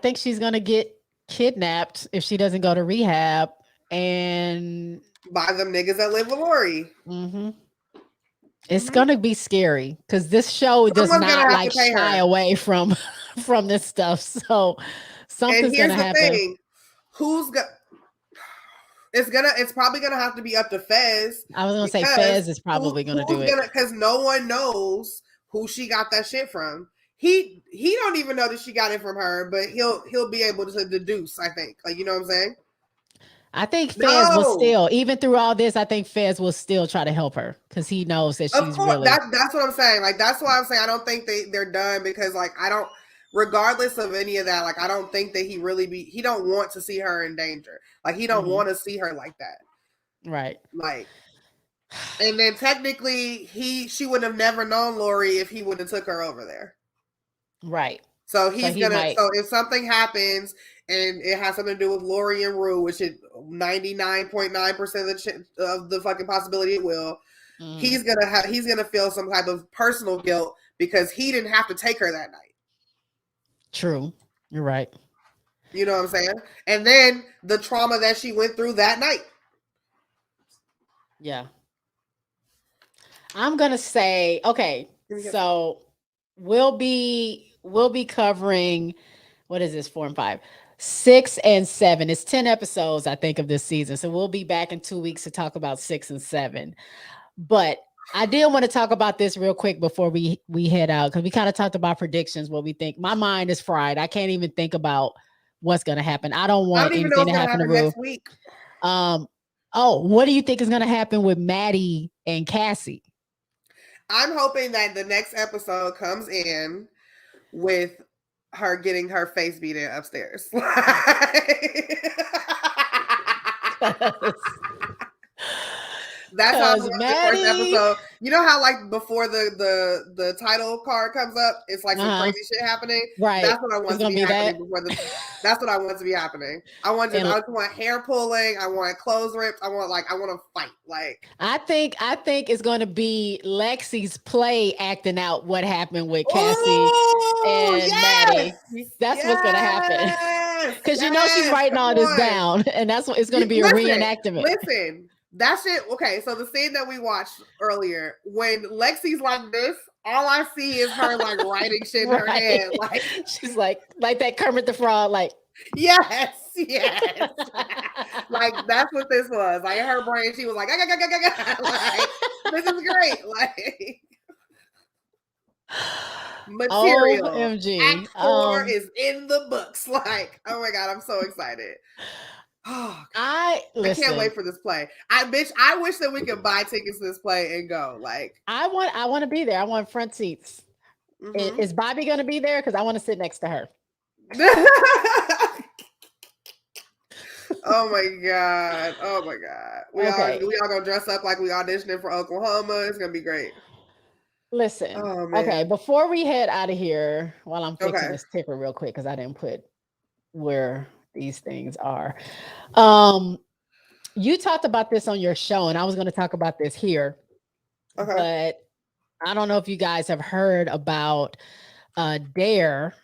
think she's gonna get kidnapped if she doesn't go to rehab, and by them niggas that live with Lori. Mm-hmm. It's gonna be scary because this show does not like shy away from this stuff. So something's gonna happen. Thing. It's probably gonna have to be up to Fez. I was gonna say Fez is probably gonna do it because no one knows who she got that shit from. He don't even know that she got it from her, but he'll be able to deduce. I think, like, you know what I'm saying. I think Fez will still, even through all this, I think Fez will still try to help her because he knows that she's really. That's what I'm saying. Like, that's why I'm saying I don't think they're done because, like, I don't. Regardless of any of that, like, I don't think that he don't want to see her in danger. Like, he don't want to see her like that. Right. Like, and then technically she would have never known Lori if he would have took her over there. Right. So so if something happens and it has something to do with Lori and Rue, which is 99.9% of the fucking possibility it will, he's gonna feel some type of personal guilt because he didn't have to take her that night. True. You're right. You know what I'm saying? And then the trauma that she went through that night. Yeah. I'm gonna say, okay, so we'll be covering, what is this, 4 and 5, 6 and 7. It's 10 episodes, I think, of this season. So we'll be back in 2 weeks to talk about 6 and 7. But I did want to talk about this real quick before we head out, because we kind of talked about predictions, what we think. My mind is fried. I can't even think about what's going to happen. I don't want anything to happen to Rue. Next week. What do you think is going to happen with Maddie and Cassie? I'm hoping that the next episode comes in with her getting her face beat in upstairs. That's how the first episode. You know how, like, before the title card comes up, it's like some crazy shit happening. Right. That's what I want to be happening that's what I want to be happening. I want hair pulling. I want clothes ripped. I want to fight. Like, I think it's going to be Lexi's play acting out what happened with Cassie and Maddie. That's what's going to happen. Because she's writing all this down, and that's what it's going to be a reenactment. Listen. That shit, okay, so the scene that we watched earlier, when Lexi's like this, all I see is her, like, writing shit in her head. Like, she's like that Kermit the Frog, like. Yes. Like, that's what this was. Like, in her brain, she was like, like, this is great. Like, material. OMG. Act 4 is in the books. Like, oh my God, I'm so excited. Oh, I can't wait for this play. I wish that we could buy tickets to this play and go. Like, I want to be there. I want front seats. Mm-hmm. Is Bobby going to be there? Because I want to sit next to her. Oh my God. We all gonna dress up like we auditioning for Oklahoma. It's gonna be great. Listen. Okay, before we head out of here, while I'm fixing this ticker real quick, because I didn't put where these things are. You talked about this on your show, and I was going to talk about this here. But I don't know if you guys have heard about Dare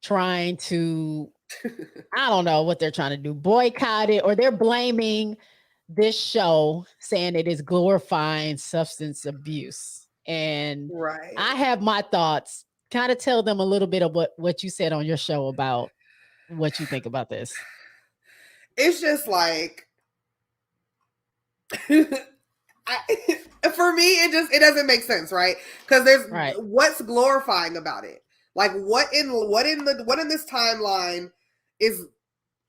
trying to, I don't know what they're trying to do, boycott it, or they're blaming this show, saying it is glorifying substance abuse. And I have my thoughts. Kind of tell them a little bit of what you said on your show about what you think about this. It's just like, for me, it doesn't make sense, right? Because there's what's glorifying about it. Like, what in this timeline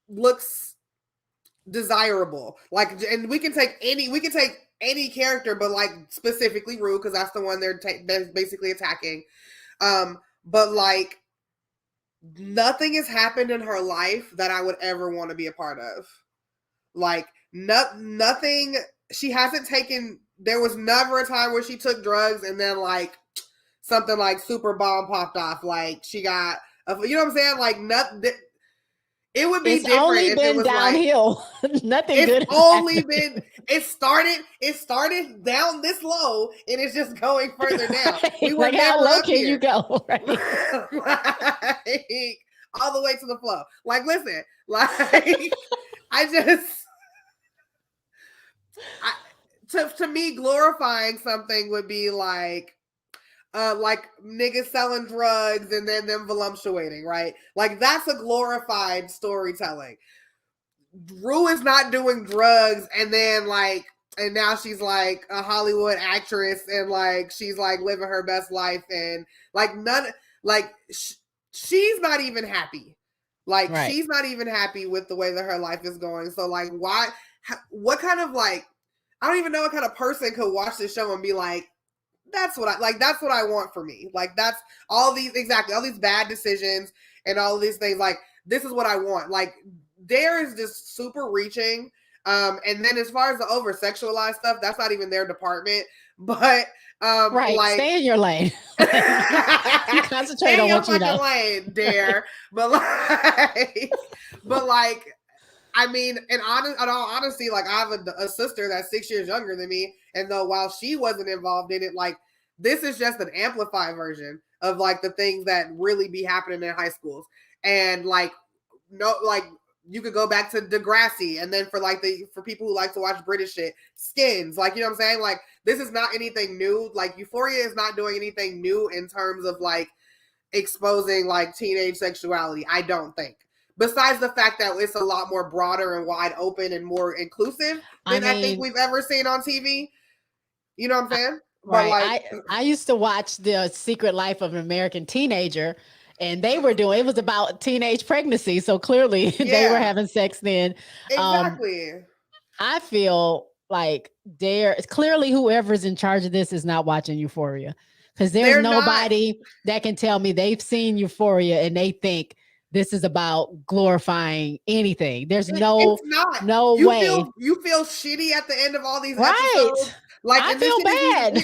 looks desirable? Like, and we can take any character, but like specifically Rue, because that's the one they're basically attacking. But like, nothing has happened in her life that I would ever want to be a part of. Like, nothing, she hasn't taken, there was never a time where she took drugs and then like something like super bomb popped off. Like she got, you know what I'm saying? Like nothing. It would be different only if been it was downhill. Like, Nothing good. It's only been. It started down this low, and it's just going further down. Right. We were like never how low up can here. you go? Right? Like, all the way to the flow. Like, listen, like to me, glorifying something would be like niggas selling drugs and then them voluptuating, right? Like that's a glorified storytelling. Rue is not doing drugs and then like, and now she's like a Hollywood actress and like she's like living her best life and like none, like she's not even happy. Like right. She's not even happy with the way that her life is going. So like, why? What kind of like? I don't even know what kind of person could watch this show and be like, that's what I like. That's what I want for me. Like that's all these bad decisions and all these things. Like this is what I want. Like Dare is just super reaching. And then as far as the over sexualized stuff, that's not even their department. But right, like, stay in your lane. You concentrate on what you know. Lane, Dare. but like. I mean, in all honesty, like I have a sister that's 6 years younger than me, and though while she wasn't involved in it, like this is just an amplified version of like the things that really be happening in high schools, and like you could go back to Degrassi, and then for people who like to watch British shit, Skins, like you know what I'm saying, like this is not anything new. Like Euphoria is not doing anything new in terms of like exposing like teenage sexuality. I don't think. Besides the fact that it's a lot more broader and wide open and more inclusive than I think we've ever seen on TV. You know what I'm saying? Right. Like, I used to watch The Secret Life of an American Teenager, and they were doing, it was about teenage pregnancy. So clearly they were having sex then. Exactly. I feel like clearly whoever's in charge of this is not watching Euphoria, because there's nobody that can tell me they've seen Euphoria and they think this is about glorifying anything. There's no way. You feel shitty at the end of all these episodes. Like I feel bad.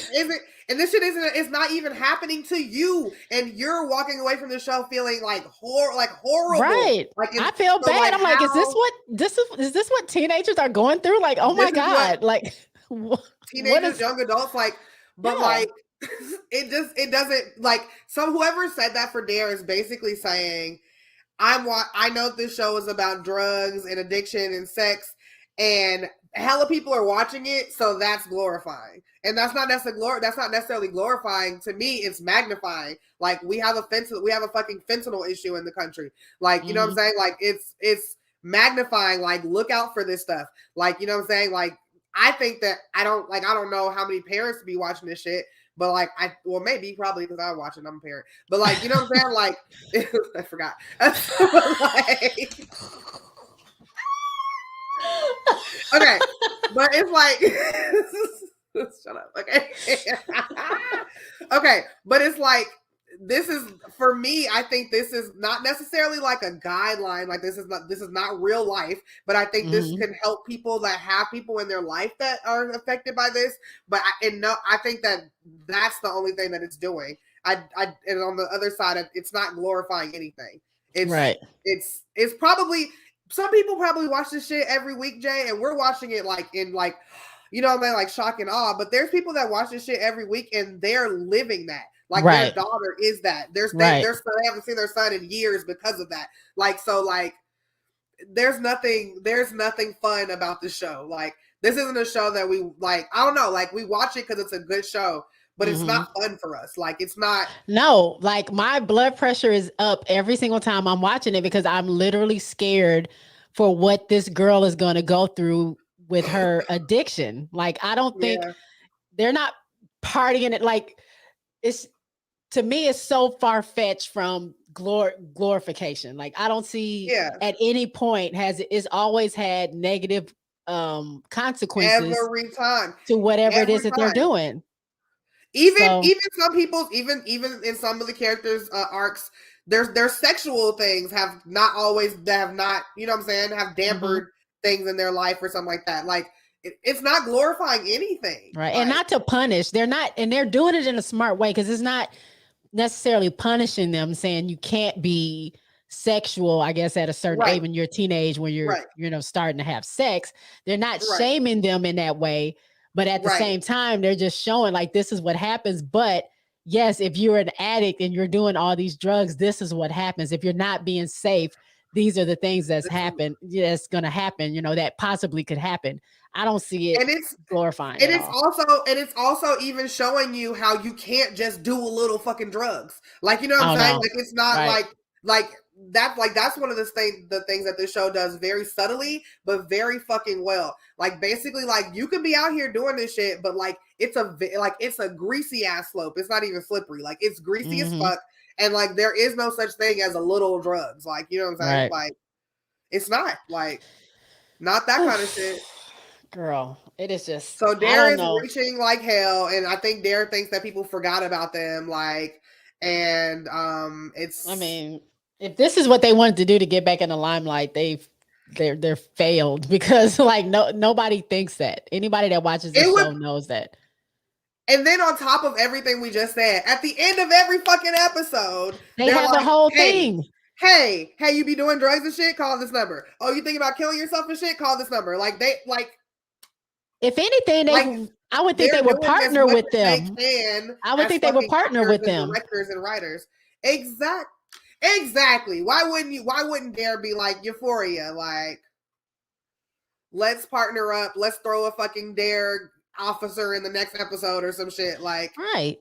And this shit it's not even happening to you, and you're walking away from the show feeling like horrible. Right. Like I feel bad. like I'm like, is this what teenagers are going through? Like, oh my God. Like teenagers, young adults, like, but like it doesn't like whoever said that for Dare is basically saying, I know this show is about drugs and addiction and sex, and hella people are watching it, so that's glorifying. And that's not necessarily glorifying. To me, it's magnifying. Like we have a fucking fentanyl issue in the country. Like, you know what I'm saying? Like it's magnifying, like look out for this stuff. Like, you know what I'm saying? Like I think that I don't know how many parents be watching this shit. But like maybe probably because I'm watching, I'm a parent. But like, you know what I'm saying? Like I forgot. Okay, but it's like shut up. Okay. Okay, but it's like this is for me. I think this is not necessarily like a guideline. Like this is not real life. But I think this can help people that have people in their life that are affected by this. But I think that that's the only thing that it's doing. And on the other side, it's not glorifying anything. It's right. It's probably some people probably watch this shit every week, Jay, and we're watching it like in like, you know what I mean, like shock and awe. But there's people that watch this shit every week and they're living that. Like their daughter is that. They haven't seen their son in years because of that. Like, so like there's nothing fun about the show. Like this isn't a show that we like, I don't know, like we watch it because it's a good show, but it's not fun for us. Like it's not. No, like my blood pressure is up every single time I'm watching it because I'm literally scared for what this girl is going to go through with her addiction. Like, I don't think they're not partying it. Like to me, it's so far-fetched from glorification. Like I don't see at any point it's always had negative consequences every time to whatever it is that they're doing. Even some people's, even in some of the characters' arcs, their sexual things have not, you know what I'm saying, have dampered things in their life or something like that. Like it's not glorifying anything. Right. Like, and not to punish. They're not, and they're doing it in a smart way because it's not necessarily punishing them, saying you can't be sexual, I guess, at a certain age when you're a teenage, when you're, you know, starting to have sex. They're not shaming them in that way. But at the same time, they're just showing like, this is what happens. But yes, if you're an addict and you're doing all these drugs, this is what happens. If you're not being safe, these are the things that's going to happen, you know, that possibly could happen. I don't see it, and it's glorifying. And it's also even showing you how you can't just do a little fucking drugs. Like, you know what I'm saying? Like, it's not that's one of the things that this show does very subtly, but very fucking well. Like, basically, like, you can be out here doing this shit, but like, it's a greasy ass slope. It's not even slippery. Like, it's greasy as fuck. And like, there is no such thing as a little drugs. Like, you know what I'm saying? Like, it's not like, not that kind of shit. Girl, it is just so Dare is reaching like hell, and I think Dare thinks that people forgot about them. Like, and it's. I mean, if this is what they wanted to do to get back in the limelight, they're failed, because like nobody thinks that. Anybody that watches this show knows that. And then on top of everything we just said, at the end of every fucking episode, they have the whole thing. Hey, you be doing drugs and shit? Call this number. Oh, you think about killing yourself and shit? Call this number. Like, they like. If anything, I would think they would partner with them. I would think they would partner with them. Directors and writers. Exactly. Why wouldn't Dare be like Euphoria? Like, let's partner up. Let's throw a fucking Dare officer in the next episode or some shit. Like, right.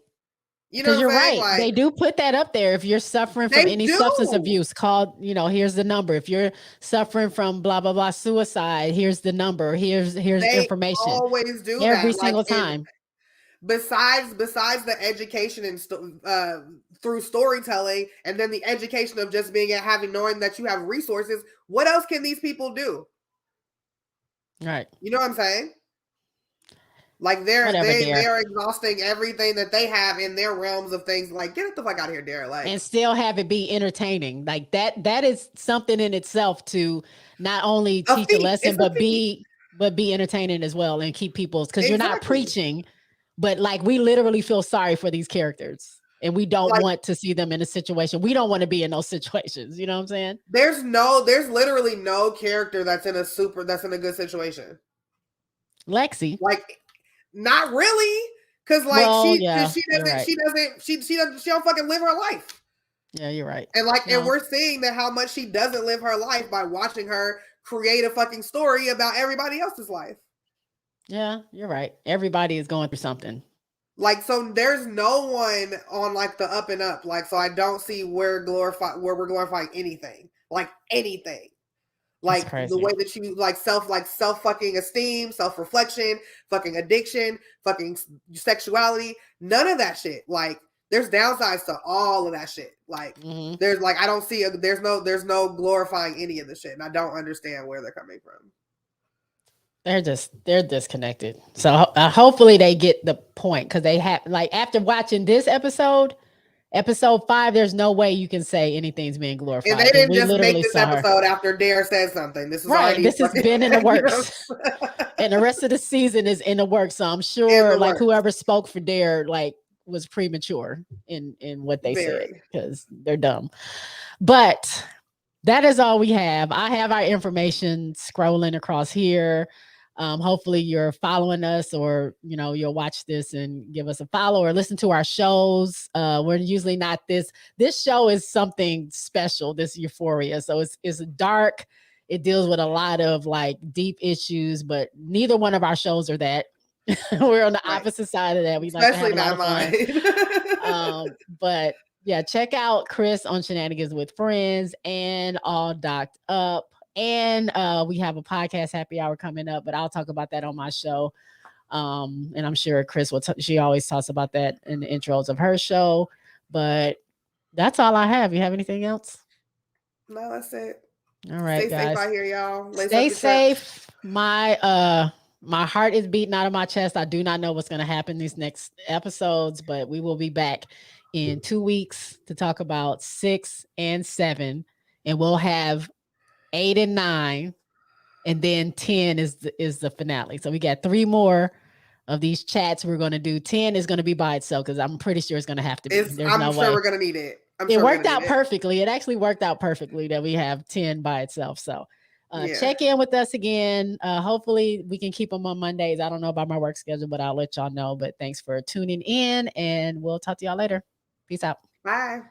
You know, you're right. Like, they do put that up there. If you're suffering from any substance abuse, call, you know, here's the number. If you're suffering from blah, blah, blah, suicide, here's the number. Here's information. They always do every single time. Besides the education and through storytelling, and then the education of just knowing that you have resources, what else can these people do? Right. You know what I'm saying? Like, they are exhausting everything that they have in their realms of things. Like, get the fuck out of here, Dare. Like, and still have it be entertaining. Like, that is something in itself to not only teach a lesson, but be entertaining as well, and keep people, because you're not preaching, but like, we literally feel sorry for these characters, and we don't want to see them in a situation. We don't want to be in those situations. You know what I'm saying? There's literally no character that's in a good situation. Lexi. Like, not really, because like she don't fucking live her life. Yeah, you're right. And like, and we're seeing that how much she doesn't live her life by watching her create a fucking story about everybody else's life. Yeah, you're right. Everybody is going through something. Like, so there's no one on like the up and up. Like, so I don't see where we're glorifying anything. Like, anything. Like, the way that you self fucking esteem, self-reflection, fucking addiction, fucking sexuality, none of that shit. Like, there's downsides to all of that shit. Like, there's like, I don't see there's no glorifying any of the shit, and I don't understand where they're coming from. They're disconnected. So hopefully they get the point, because they have, like, after watching this episode 5, there's no way you can say anything's being glorified. And they didn't just make this episode after Dare said something. This is right. This has been in the works. And the rest of the season is in the works. So I'm sure like whoever spoke for Dare like was premature in what they said, because they're dumb. But that is all we have. I have our information scrolling across here. Hopefully you're following us, or, you know, you'll watch this and give us a follow or listen to our shows. We're usually not this show is something special, this Euphoria. So it's dark. It deals with a lot of like deep issues, but neither one of our shows are that. We're on the opposite side of that. We especially like to have not mine. But yeah, check out Khirs on Shenanigans with Friends and All Docked Up. And we have a podcast happy hour coming up, but I'll talk about that on my show. And I'm sure Khirs will. She always talks about that in the intros of her show. But that's all I have. You have anything else? No, that's it. All right, stay safe out here, y'all. Stay safe. My heart is beating out of my chest. I do not know what's going to happen these next episodes, but we will be back in 2 weeks to talk about 6 and 7, and we'll have 8 and 9, and then 10 is the finale. So we got 3 more of these chats we're going to do. 10 is going to be by itself because I'm pretty sure it's going to have to be. I'm sure we're going to need it. It worked out perfectly. It actually worked out perfectly that we have 10 by itself. So check in with us again. Hopefully we can keep them on Mondays. I don't know about my work schedule, but I'll let y'all know. But thanks for tuning in, and we'll talk to y'all later. Peace out. Bye.